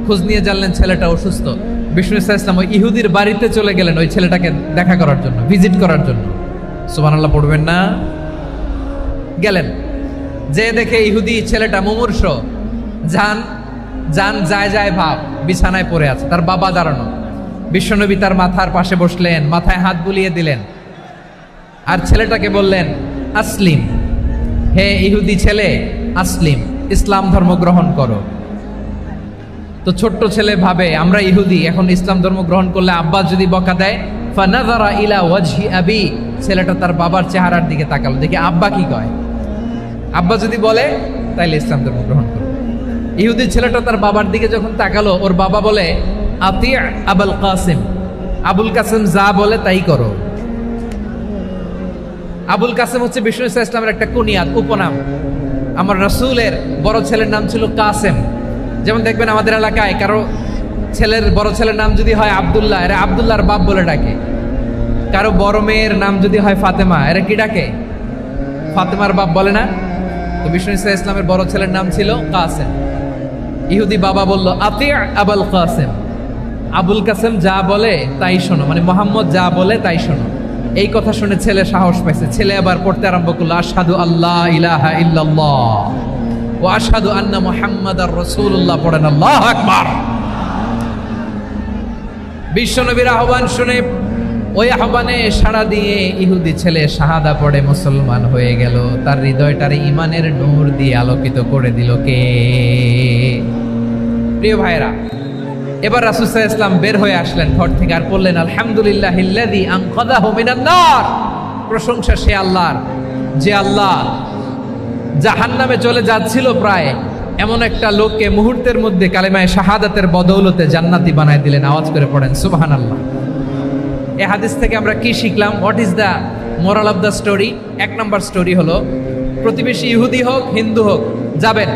খোঁজ নিয়ে জানলেন ছেলেটা অসুস্থ। বিষ্ণু ইসলাম ওই ইহুদির বাড়িতে চলে গেলেন ওই ছেলেটাকে দেখা করার জন্য, ভিজিট করার জন্য। সুবহানাল্লাহ পড়বেন না? গেলেন, যে দেখে ইহুদি ছেলেটা মুমূর্ষ, জান জান যায় যায় ভাব, বিছানায় পড়ে আছে, তার বাবা দাঁড়ানো। বিশ্বনবী তার মাথার পাশে বসলেন, মাথায় হাত বুলিয়ে দিলেন, আর ছেলেটাকে বললেন আসলিম, হে ইহুদি ছেলে আসলিম, ইসলাম ধর্ম গ্রহণ করো। তো ছোট্ট ছেলে ভাবে আমরা ইহুদি, এখন ইসলাম ধর্ম গ্রহণ করলে আব্বা যদি বকা দেয়, ফানাযারা ইলা ওয়াজহি আবি, ছেলেটা তার বাবার চেহারার দিকে তাকালো, দেখি আব্বা কি কয়। আব্বা যদি বলে তাইলে ইসলাম ধর্ম গ্রহণ করো। ইহুদি ছেলেটা তার বাবার দিকে যখন তাকালো, ওর বাবা বলে আতি আবুল কাসিম, আবুল কাসিম যা বলে তাই করো। আবুল কাসিম হচ্ছে বিষ্ণু ইসলামের একটা কুনিয়াত, উপনাম। আমার রাসূলের বড় ছেলের নাম ছিল কাসেম। যেমন দেখবেন আমাদের এলাকায় কারো ছেলের বড় ছেলের নাম যদি হয় আব্দুল্লাহ, এরা আব্দুল্লাহর বাপ বলে ডাকে। কারো বড় মেয়ের নাম যদি হয় ফাতেমা, এরা কি ডাকে? ফাতেমার বাপ বলে না? তো বিষ্ণু ইসলামের বড় ছেলের নাম ছিল কাসেম। ইহুদি বাবা বলল আতি আবুল কাসেম, আবুল কাসেম যা বলে তাই শোনো, মানে মোহাম্মদ যা বলে তাই শোনো। এই কথা শুনে ছেলে সাহস পাইছে, ছেলে আবার পড়তে আরম্ভ করলো আশহাদু আল্লাহ ইলাহা ইল্লাল্লাহ ওয়া আশহাদু আন্না মুহাম্মাদার রাসূলুল্লাহ, পড়েন আল্লাহু আকবার। বিশ্বনবীর আহ্বান শুনে ওই আহ্বানে সাড়া দিয়ে ইহুদি ছেলে শাহাদা পড়ে মুসলমান হয়ে গেল। তার হৃদয়টার ইমানের নূর দিয়ে আলোকিত করে দিল কে? প্রিয় ভাইরা, এবার রাসূল সাল্লাল্লাহু আলাইহি ওয়াসাল্লাম বের হয়ে আসলেন ঘর থেকে, আর বললেন আলহামদুলিল্লাহিল্লাযী আনকাযাহু মিনান নার, প্রশংসা সে আল্লাহর যে আল্লাহ জাহান্নামে চলে যাচ্ছিল প্রায় এমন একটা লোককে মুহূর্তের মধ্যে কালেমায়ে শাহাদাতের বদৌলতে জান্নাতি বানায় দিলেন। আওয়াজ করে পড়েন সুবহানাল্লাহ। এই হাদিস থেকে আমরা কি শিখলাম? What is the moral of the story? এক নম্বর স্টোরি হলো, প্রতিবেশী ইহুদি হোক হিন্দু হোক যাবেন,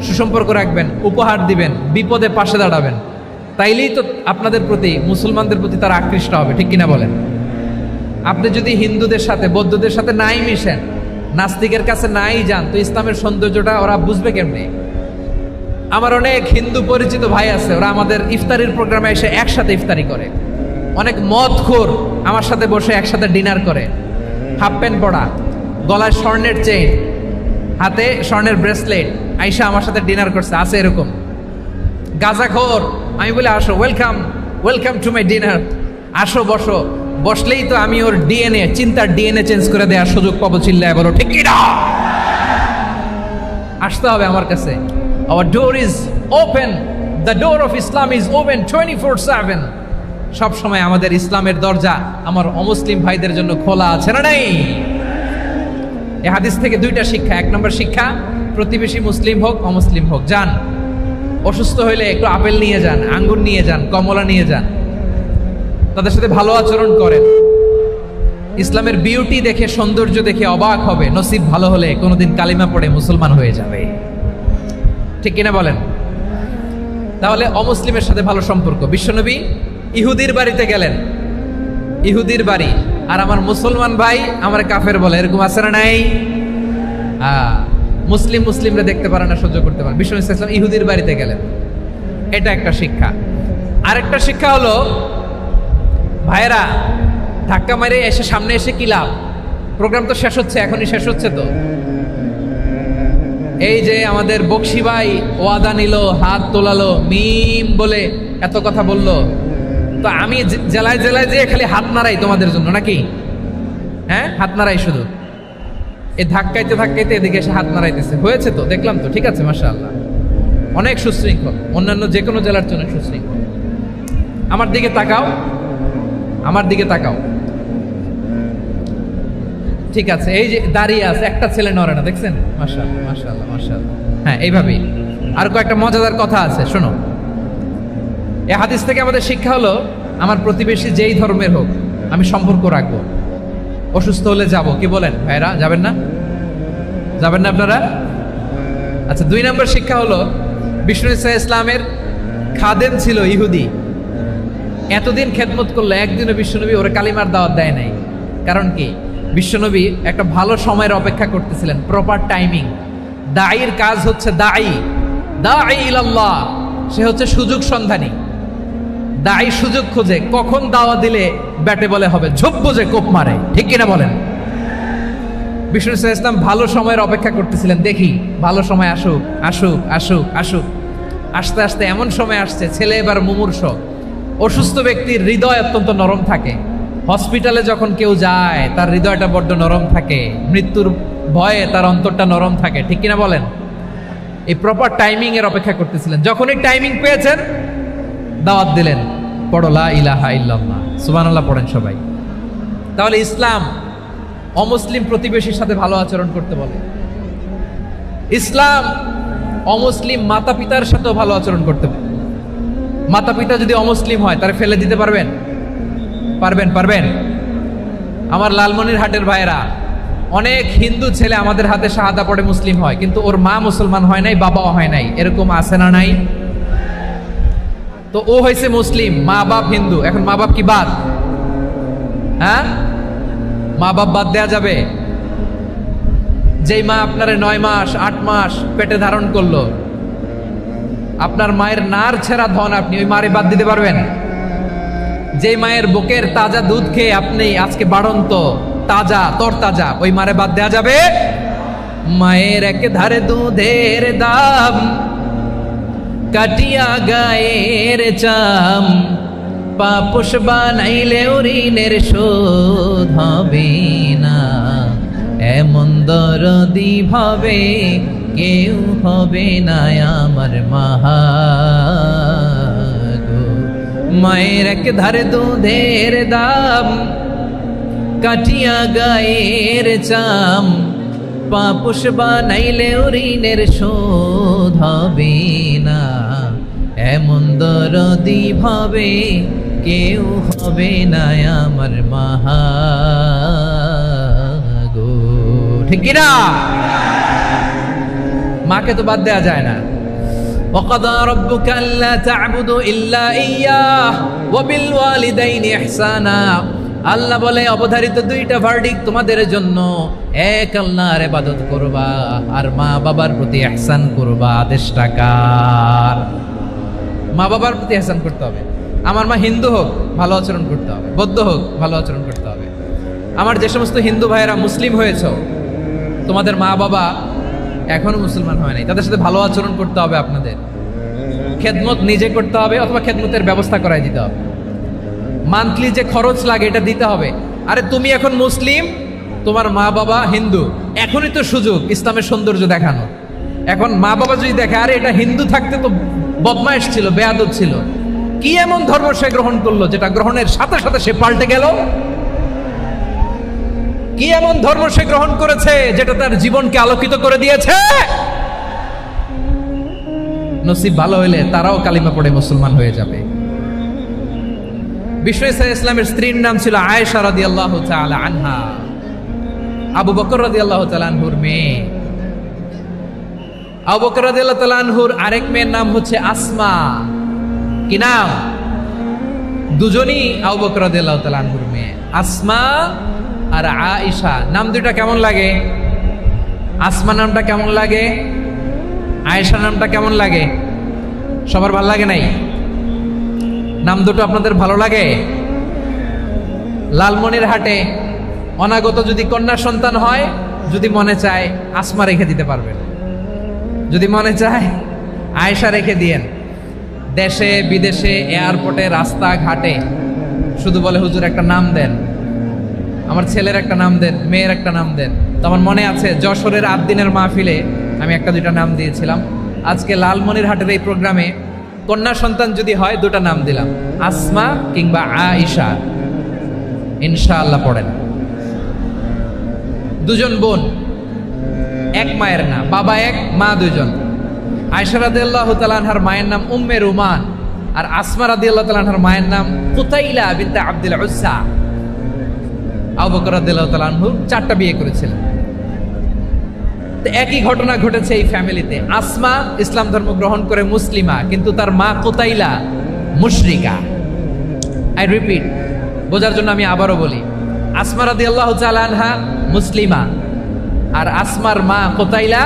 সুসম্পর্ক রাখবেন, উপহার দিবেন, বিপদে পাশে দাঁড়াবেন, তাইলেই তো আপনাদের প্রতি, মুসলমানদের প্রতি তারা আকৃষ্ট হবে, ঠিক কিনা বলেন? আপনি যদি হিন্দুদের সাথে, বৌদ্ধদের সাথে নাই মিশেন, নাস্তিকের কাছে নাই যান, তো ইসলামের সৌন্দর্যটা ওরা বুঝবে কেমনে? আমার অনেক হিন্দু পরিচিত ভাই আছে, ওরা আমাদের ইফতারির প্রোগ্রামে এসে একসাথে ইফতারি করে। অনেক মদখোর আমার সাথে বসে একসাথে ডিনার করে, হাফ প্যান্ট পরা, গলায় স্বর্ণের চেইন, হাতে স্বর্ণের ব্রেসলেট, আইসা আমার সাথে ডিনার করছে, আছে এরকম। গাঁজাখোর, আমি বলি আসো, welcome welcome to my dinner, আসো বসো। বসলেই তো আমি ওর ডিএনএ, চিন্তার ডিএনএ চেঞ্জ করে দেওয়ার সুযোগ পাবো, চিল্লায় বলো ঠিক কিনা? আসতে হবে আমার কাছে। Our door is open, the door of Islam is open 24/7। সব সময় আমাদের ইসলামের দরজা আমার অমুসলিম ভাইদের জন্য খোলা আছে না নাই? এই হাদিস থেকে দুইটা শিক্ষা। এক নম্বর শিক্ষা, প্রতিবেশী মুসলিম হোক অমুসলিম হোক, যান, অসুস্থ হইলে একটু আপেল নিয়ে যান, আঙ্গুর নিয়ে যান, কমলা নিয়ে যান, তাদের সাথে ভালো আচরণ করেন। ইসলামের বিউটি দেখে, সৌন্দর্য দেখে অবাক হবে, নসিব ভালো হলে কোনোদিন কালিমা পড়ে মুসলমান হয়ে যাবে, ঠিক কিনা বলেন? তাহলে অমুসলিমের সাথে ভালো সম্পর্ক। বিশ্বনবী ইহুদির বাড়িতে গেলেন, ইহুদির বাড়ি, আর আমার মুসলমান ভাই আমার কাফের বলে, এরকম আছে না নাই? মুসলিমরা দেখতে পারে না, সহ্য করতে পারে। বিশ্বনবী সাল্লাল্লাহু আলাইহি ওয়াসাল্লাম ইহুদির বাড়িতে গেলেন, এটা একটা শিক্ষা। আরেকটা শিক্ষা হলো, ভাইয়েরা ধাক্কা মারে এসে সামনে এসে কি লাভ? প্রোগ্রাম তো শেষ হচ্ছে, এখনই শেষ হচ্ছে। তো এই যে আমাদের বকশি ভাই ওয়াদা নিল, হাত তোলালো, মিম বলে এত কথা বললো, তো আমি জেলায় জেলায় যে খালি হাত নাড়াই তোমাদের জন্য নাকি? হ্যাঁ, হাত নাড়াই শুধু। এই ধাক্কাইতে ধাক্কাইতে এদিকে এসে হাত নাড়াইতেছে, হয়েছে তো, দেখলাম তো, ঠিক আছে, মাশাআল্লাহ, অনেক সুশৃঙ্খল, অন্যান্য যে কোনো জেলার জন্য সুশৃঙ্খল। আমার দিকে তাকাও, আমার দিকে তাকাও, ঠিক আছে। এই যে দাঁড়িয়ে আছে, একটা ছেলে নড়ে না, দেখছেন? মাশাআল্লাহ মাশাআল্লাহ মাশাআল্লাহ। হ্যাঁ, এইভাবেই। আর কয়েকটা মজাদার কথা আছে, শোনো। এই হাদিস থেকে আমাদের শিক্ষা হলো, আমার প্রতিবেশী যেই ধর্মের হোক আমি সম্পর্ক রাখবো। অসুস্থ হলে যাব, কি বলেন ভাইরা? যাবেন না? যাবেন না আপনারা? আচ্ছা, 2 নম্বর শিক্ষা হলো, বিষ্ণু ইসলামের খাদেম ছিল ইহুদি, এতদিন খেদমত করলো, একদিনও বিশ্বনবী ওরা কালিমার দাওয়াত দেয় নাই। কারণ কি? বিশ্বনবী একটা ভালো সময়ের অপেক্ষা করতেছিলেন, প্রপার টাইমিং। দাঈর কাজ হচ্ছে দাঈ ইলাল্লাহ, সে হচ্ছে সুযোগ সন্ধানী। দাঈ সুযোগ খোঁজে, কখন দাওয়া দিলে ব্যাটে বলে হবে, ঝোপ বোঝে কোপ মারে, ঠিক কিনা বলেন? বিষ্ণু ইসলাম ভালো সময়ের অপেক্ষা করতেছিলেন, দেখি ভালো সময় আসুক আসুক আসুক আসুক। আস্তে আস্তে এমন সময় আসছে, ছেলে এবার মুমূর্ষ। অসুস্থ ব্যক্তির হৃদয় অত্যন্ত নরম থাকে, হসপিটালে যখন কেউ যায় তার হৃদয়টা বড্ড নরম থাকে, মৃত্যুর ভয়ে তার অন্তরটা নরম থাকে, ঠিক কিনা বলেন? এই প্রপার টাইমিং এর অপেক্ষা করতেছিলেন। যখনই টাইমিং পেয়েছেন, দাওয়াত দিলেন, পড়ো লা ইলাহা ইল্লাল্লাহ, সুবহানাল্লাহ পড়েন সবাই। তাহলে ইসলাম অমুসলিম প্রতিবেশীর সাথে ভালো আচরণ করতে বলে। ইসলাম অমুসলিম মাতা পিতার সাথেও ভালো আচরণ করতে বলে। মাতা পিতা যদি অমুসলিম হয়, তারা ফেলে দিতে পারবেন? পারবেন? আমার লালমনিরহাটের ভাইয়েরা, অনেক হিন্দু ছেলে আমাদের হাতে শাহাদা পড়ে মুসলিম হয়, কিন্তু ওর মা মুসলমান হয় নাই, বাবাও হয় নাই, এরকম আছে না নাই? তো ও হয়েছে মুসলিম, মা বাপ হিন্দু, এখন মা বাপ কি বাদ? হ্যাঁ, মা বাপ বাদ দেয়া যাবে? যেই মা আপনারে 9 মাস 8 মাস পেটে ধারণ করলো, আপনার মায়ের নার ছেঁড়া ধন, আপনি ওই মারে বাদ দিতে পারবেন? যে মায়ের বুকের তাজা দুধ খেয়ে আপনি আজকে বাড়ন্ত তাজা তরতাজা, ওই মারে বাদ দেয়া যাবে? মায়ের এক ধারে দুধের দাম, কাটিয়া গায়ের চাম, পাপোশ বানাইলেও ঋণের শোধ হবে না, এমন দরদি ভাবে কেউ হবে না আমার মাহা। মায়ের এক ধারে দুধের দাম, কাটিয়া গায়ের চাম, পাপোশ বানাইলেও ঋণের শোধ হবে না, এমন দরদি ভাবে কেউ হবে না আমার মাহা গো, ঠিক কিনা? মাকে তো বাদ দেওয়া যায় না। وَقَضَى رَبُّكَ أَلَّا تَعْبُدُوا إِلَّا إِيَّاهُ وَبِالْوَالِدَيْنِ إِحْسَانًا। আল্লাহ বলে অবধারিত দুইটা ভার্ডিক্ট তোমাদের জন্য, এক আল্লাহর ইবাদত করবা আর মা বাবার প্রতি ইহসান করবা। আদেশটা কার? মা বাবার প্রতি ইহসান করতে হবে। আমার মা হিন্দু হোক ভালো আচরণ করতে হবে, বৌদ্ধ হোক ভালো আচরণ করতে হবে। আমার যে সমস্ত হিন্দু ভাইয়েরা মুসলিম হয়েছে, তোমাদের মা বাবা এখনো মুসলমান হয় নাই, তাদের সাথে ভালো আচরণ করতে হবে। আপনাদের খেদমত নিজে করতে হবে অথবা খেদমতের ব্যবস্থা করাই দিতে হবে। মান্থলি যে খরচ লাগে এটা দিতে হবে। আরে তুমি এখন মুসলিম, তোমার মা বাবা হিন্দু, এখনই তো সুযোগ ইসলামের সৌন্দর্য দেখানো। এখন মা বাবা যদি দেখে আরে এটা হিন্দু থাকতে তো বদমাইশ ছিল, বেয়াদব ছিল, কি এমন ধর্ম সে গ্রহণ করলো যেটা গ্রহণের সাথে সাথে সে পাল্টে গেল? কি এমন ধর্ম সে গ্রহণ করেছে যেটা তার জীবনকে আলোকিত করে দিয়েছে? নসিব ভালো হইলে তারাও কালিমা পড়ে মুসলমান হয়ে যাবে। বিশ্ব ইসলামের স্ত্রীর নাম ছিল আয়েশা রাদিয়াল্লাহু তাআলা আনহা, আবু বকর রাদিয়াল্লাহু তাআলা আনহুর মেয়ে। আবু বকর রাদিয়াল্লাহু তাআলা আনহুর আরেক মেয়ের নাম হচ্ছে আসমা। কি নাম? দুজনই আবু বকর রাদিয়াল্লাহু তাআলা আনহুর মেয়ে, আসমা আর আয়েশা। নাম দুইটা কেমন লাগে? আসমা নামটা কেমন লাগে? আয়েশা নামটা কেমন লাগে? সবার ভালো লাগে নাই? নাম দুটো আপনাদের ভালো লাগে? লালমনিরহাটে অনাগত যদি কন্যা সন্তান হয়, যদি মনে চায় আসমা রেখে দিতে পারবেন, যদি মনে চায় আয়েশা রেখে দিয়েন। দেশে বিদেশে এয়ারপোর্টে রাস্তাঘাটে শুধু বলে হুজুর একটা নাম দেন, আমার ছেলের একটা নাম দেন, মেয়ের একটা নাম দেন। তো আমার মনে আছে যশোরের 8 দিনের মাহফিলে আমি একটা দুইটা নাম দিয়েছিলাম। আজকে লালমনিরহাটের এই প্রোগ্রামে কন্যা সন্তান যদি হয় দুটা নাম দিলাম, আসমা কিংবা আয়েশা। ইনশাআল্লাহ পড়েন। দুজন বোন, এক মায়ের না, বাবা এক মা দুজন। আয়েশা রাদিয়াল্লাহু তাআলা আনহার মায়ের নাম উম্মে রুমান, আর আসমা রাদিয়াল্লাহু তাআলা আনহার মায়ের নাম কুতাইলা বিনতে আব্দুল উজ্জা। আবু বকর রাদিয়াল্লাহু তাআলা আনহু 4টা বিয়ে করেছিলেন। তো একই ঘটনা ঘটেছে এই ফ্যামিলিতে। আসমা ইসলাম ধর্ম গ্রহণ করে মুসলিমা, কিন্তু তার মা কুতাইলা মুশরিকা। আই রিপিট, বোঝার জন্য আমি আবারও বলি, আসমা রাদিয়াল্লাহু তাআলা আনহা মুসলিমা, আর আসমার মা কুতাইলা,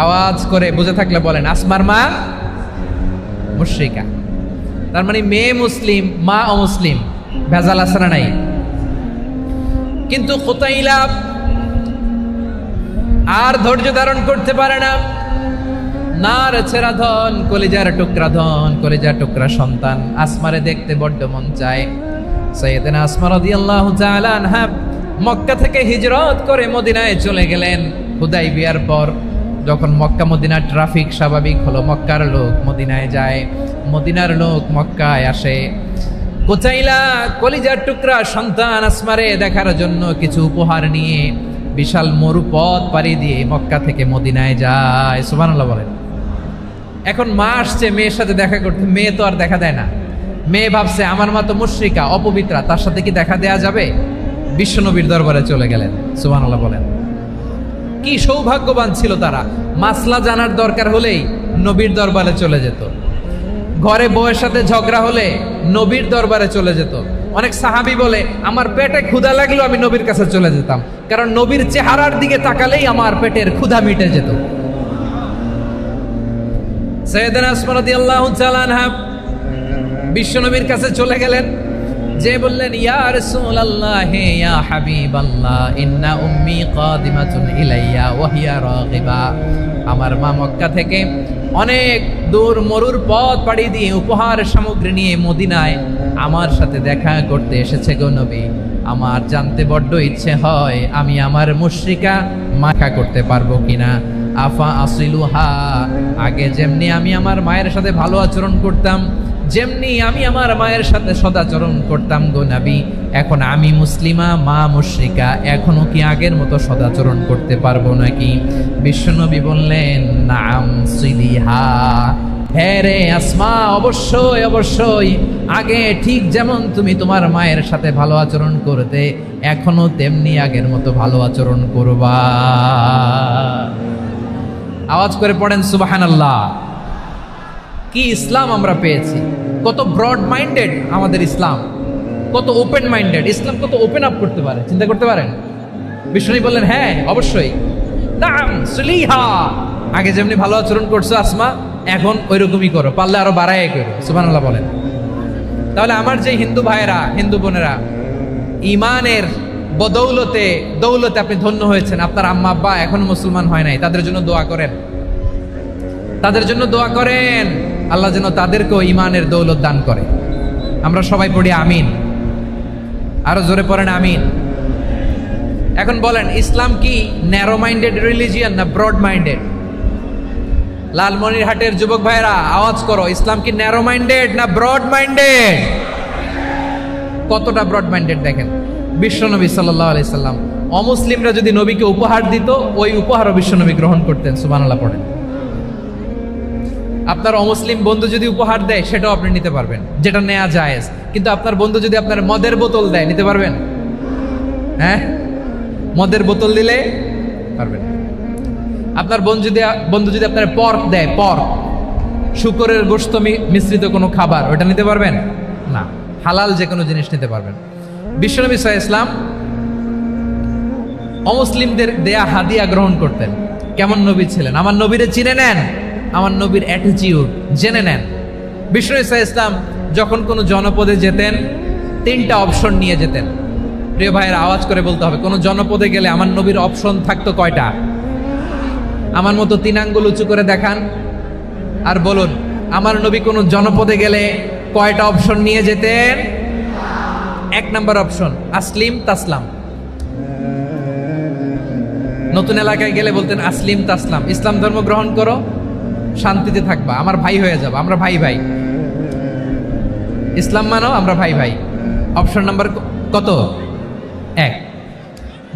আওয়াজ করে বুঝে থাকলে বলেন, আসমার মা মুশরিকা। তার মানে মেয়ে মুসলিম, মা অমুসলিম। ভেজাল আছে না নাই? কিন্তু কুতাইলা আর ধৈর্য ধারণ করতে পারে না। নার ছেড়া ধন, কলিজার টুকরা ধন, কলিজার টুকরা সন্তান আসমারে দেখতে বড্ড মন চায়। সাইয়েদনা আসমা রাদিয়াল্লাহু তাআলা আনহা মক্কা থেকে হিজরত করে মদিনায় চলে গেলেন হুদাইবিয়ার পর। যখন মক্কা মদিনার ট্রাফিক স্বাভাবিক হলো, মক্কার লোক মদিনায় যায়, মদিনার লোক মক্কায় আসে। কুতাইলা কলিজার টুকরা সন্তান আসমারে দেখার জন্য কিছু উপহার নিয়ে বিশাল মরুপথ পাড়ি দিয়ে মক্কা থেকে মদিনায় যায়। সুবহানাল্লাহ বলেন। এখন মা আসছে মেয়ের সাথে দেখা করতে, মেয়ে তো আর দেখা দেয় না। মেয়ে ভাবছে আমার মা তো মুশরিকা, অপবিত্রা, তার সাথে কি দেখা দেয়া যাবে? বিশ্বনবীর দরবারে চলে গেলেন। সুবহানাল্লাহ বলেন। কি সৌভাগ্যবান ছিল তারা, মাসলা জানার দরকার হলেই নবীর দরবারে চলে যেত। ঘরে বউয়ের সাথে ঝগড়া হলে নবীর দরবারে চলে যেত। অনেক সাহাবী বলে আমার পেটে ক্ষুধা লাগলো আমি নবীর কাছে চলে যেতাম, কারণ নবীর চেহারার দিকে তাকালেই আমার পেটের ক্ষুধা মিটে যেত। সাইয়েদনা আসমা রাদিয়াল্লাহু তাআলা আনহা বিশ্বনবীর কাছে চলে গেলেন, যে বললেন ইয়া রাসূলুল্লাহ ইয়া হাবিবাল্লাহ ইন্না উম্মি কাদিমাতুন ইলাইয়া ওয়া হিয়া রাগিবা। আমার মা মক্কা থেকে অনেক দূর মরুর পথ পাড়ি দিয়ে উপহার সামগ্রী নিয়ে মদিনায় আমার সাথে দেখা করতে এসেছে গো নবী। আমার জানতে বড্ড ইচ্ছে হয় আমি আমার মুশরিকা মাখা করতে পারবো কিনা। আফা আসিলুহা, আগে যেমনি আমি আমার মায়ের সাথে ভালো আচরণ করতাম, যেমনি আমি আমার মায়ের সাথে সদাচরণ করতাম গো নবী, এখন আমি মুসলিমা, মা মুশরিকা, এখনো কি আগের মতো সদাচরণ করতে পারবো নাকি? বিশ্বনবী বললেন নাম সিলিহা, হ্যাঁ রে আসমা, অবশ্যই অবশ্যই, আগে ঠিক যেমন তুমি তোমার মায়ের সাথে ভালো আচরণ করতে, এখনো তেমনি আগের মতো ভালো আচরণ করবা। আওয়াজ করে পড়েন সুবহানাল্লাহ। কি ইসলাম আমরা পেয়েছি! কত ব্রড মাইন্ডেড আমাদের ইসলাম, কত ওপেন মাইন্ডেড ইসলাম, কত ওপেন আপ করতে পারে, চিন্তা করতে পারেন। বিষ্ণু বললেন হ্যাঁ অবশ্যই, নাম সুলিহা, আগে যেমনি ভালো আচরণ করছো আসমা, এখন ওইরকমই করো, পারলে আরো বাড়ায় করো। সুবহানাল্লাহ বলেন। তাহলে আমার যে হিন্দু ভাইয়েরা, হিন্দু বোনেরা, ইমানের বদৌলতে দৌলতে আপনি ধন্য হয়েছেন, আপনার আম্মা আব্বা এখনো মুসলমান হয় নাই, তাদের জন্য দোয়া করেন, তাদের জন্য দোয়া করেন, আল্লাহ যেন তাদেরকেও ইমানের দৌলত দান করে। আমরা সবাই পড়ি আমিন, আরো জোরে পড়েন আমিন। এখন বলেন, ইসলাম কি ন্যারো মাইন্ডেড রিলিজিয়ান না ব্রড মাইন্ডেড? লালমনিরহাটের যুবক ভাইরা আওয়াজ করো, ইসলাম কি ন্যারো মাইন্ডেড না ব্রড মাইন্ডেড? কতটা ব্রড মাইন্ডেড দেখেন। বিশ্বনবী সাল্লাল্লাহু আলাইহি সাল্লাম, অমুসলিমরা যদি নবীকে উপহার দিত, ওই উপহারও বিশ্বনবী গ্রহণ করতেন। সুবহানাল্লাহ পড়েন। আপনার অমুসলিম বন্ধু যদি উপহার দেয়, সেটাও আপনি নিতে পারবেন, যেটা নেওয়া জায়েজ। কিন্তু আপনার বন্ধু যদি আপনার মদের বোতল দেয়, নিতে পারবেন? হ্যাঁ, মদের বোতল দিলে পারবেন। আপনার বন্ধু যদি আপনার পর্ক দেয়, পর্ক, শুকরের গোশত মিশ্রিত কোনো খাবার, ওটা নিতে পারবেন না। হালাল যে কোনো জিনিস নিতে পারবেন। বিশ্বনবী সাল্লাল্লাহু আলাইহি ওয়াসাল্লাম অমুসলিমদের দেয়া হাদিয়া গ্রহণ করতেন। কেমন নবী ছিলেন! আমার নবীরে চিনে নেন, আমার নবীর অ্যাটিটিউড জেনে নেন। বিশ্বনবী সাল্লাল্লাহু আলাইহি ওয়াসাল্লাম যখন কোনো জনপদে যেতেন, 3টা অপশন নিয়ে যেতেন। প্রিয় ভাইয়ের আওয়াজ করে বলতে হবে, কোন জনপদে গেলে আমার নবীর অপশন থাকতো কয়টা? আমার মতো 3 আঙ্গুল উঁচু করে দেখান আর বলুন, আমার নবী কোন জনপদে গেলে কয়টা অপশন নিয়ে যেতেন? 1 নাম্বার অপশন, আসলিম তাসলাম। নতুন এলাকায় গেলে বলতেন আসলিম তাসলাম, ইসলাম ধর্ম গ্রহণ করো, শান্তিতে থাকবা, আমার ভাই হয়ে যাবো, আমরা ভাই ভাই, ইসলাম মানো, আমরা ভাই ভাই। অপশন নাম্বার কত? 1।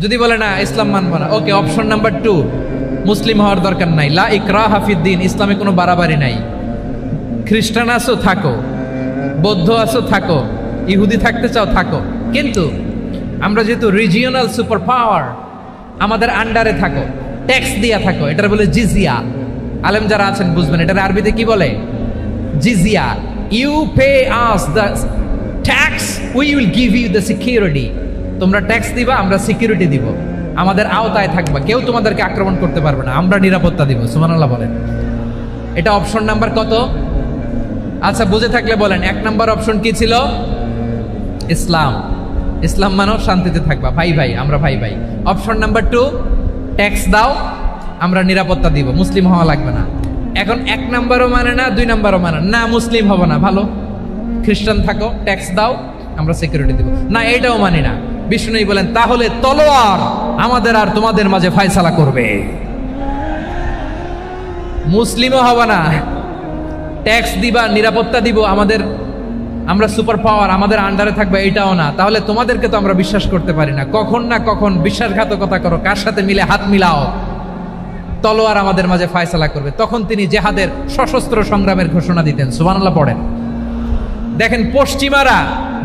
যদি বলে না ইসলাম মানবো না, ওকে, অপশন নাম্বার 2, মুসলিম হওয়ার দরকার নাই, লা ইকরাহা ফিদ্দিন, ইসলামে কোনো বাড়াবাড়ি নাই। খ্রিস্টান আছো থাকো, বৌদ্ধ আছো থাকো, ইহুদি থাকতে চাও থাকো, কিন্তু আমরা যেহেতু রিজিওনাল সুপার পাওয়ার, আমাদের আন্ডারে থাকো, ট্যাক্স দিয়া থাকো, এটার বলে জিজিয়া। আলেম যারা আছেন বুঝবেন, এটার আরবিতে কি বলে? জিজিয়া। You pay us the tax, we will give you the security. তোমরা ট্যাক্স দিবা, আমরা সিকিউরিটি দিব, আমাদের আওতায় থাকবা, কেউ তোমাদেরকে আক্রমণ করতে পারবে না, আমরা নিরাপত্তা দিব। সুবহানাল্লাহ বলেন। এটা অপশন নাম্বার কত? আচ্ছা, বুঝে থাকলে বলেন, 1 নাম্বার অপশন কি ছিল? ইসলাম। ইসলাম মানো, শান্তিতে থাকবা, ভাই ভাই, আমরা ভাই ভাই। অপশন নাম্বার 2, ট্যাক্স দাও, আমরা নিরাপত্তা দিব, মুসলিম হওয়া লাগবে না। এখন 1 নাম্বারও মানে না, 2 নাম্বারও মানে না, মুসলিম হব না, ভালো, খ্রিস্টান থাকো, ট্যাক্স দাও, আমরা সিকিউরিটি দিব না, এইটাও মানি না। বিষ্ণু বলেন, তাহলে তলোয়ার আমাদের আর তোমাদের মাঝে ফয়সালা করবে। মুসলিমও হবে না, ট্যাক্স দিবা, নিরাপত্তা দিব, আমরা সুপার পাওয়ার, আমাদের আন্ডারে থাকবে, এটাও না। তাহলে তোমাদেরকে তো আমরা বিশ্বাস করতে পারি না, কখন না কখন বিশ্বাসঘাতকতা করো, কার সাথে মিলে হাত মিলাও, তলোয়ার আমাদের মাঝে ফয়সালা করবে। তখন তিনি জেহাদের সশস্ত্র সংগ্রামের ঘোষণা দিতেন। সুবহানাল্লাহ পড়েন। দেখেন, পশ্চিমারা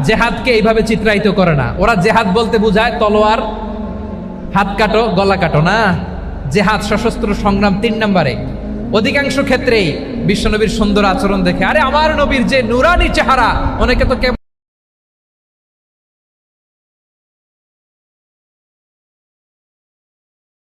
জেহাদকে এইভাবে চিত্রায়িত করে না। ওরা জেহাদ বলতে বোঝায় তলোয়ার, হাত কাটো, গলা কাটো না। জেহাদ সশস্ত্র সংগ্রাম 3 নম্বরে। অধিকাংশ ক্ষেত্রেই বিশ্বনবীর সুন্দর আচরণ দেখে, আরে আমার নবীর যে নুরানি চেহারা, অনেকে তো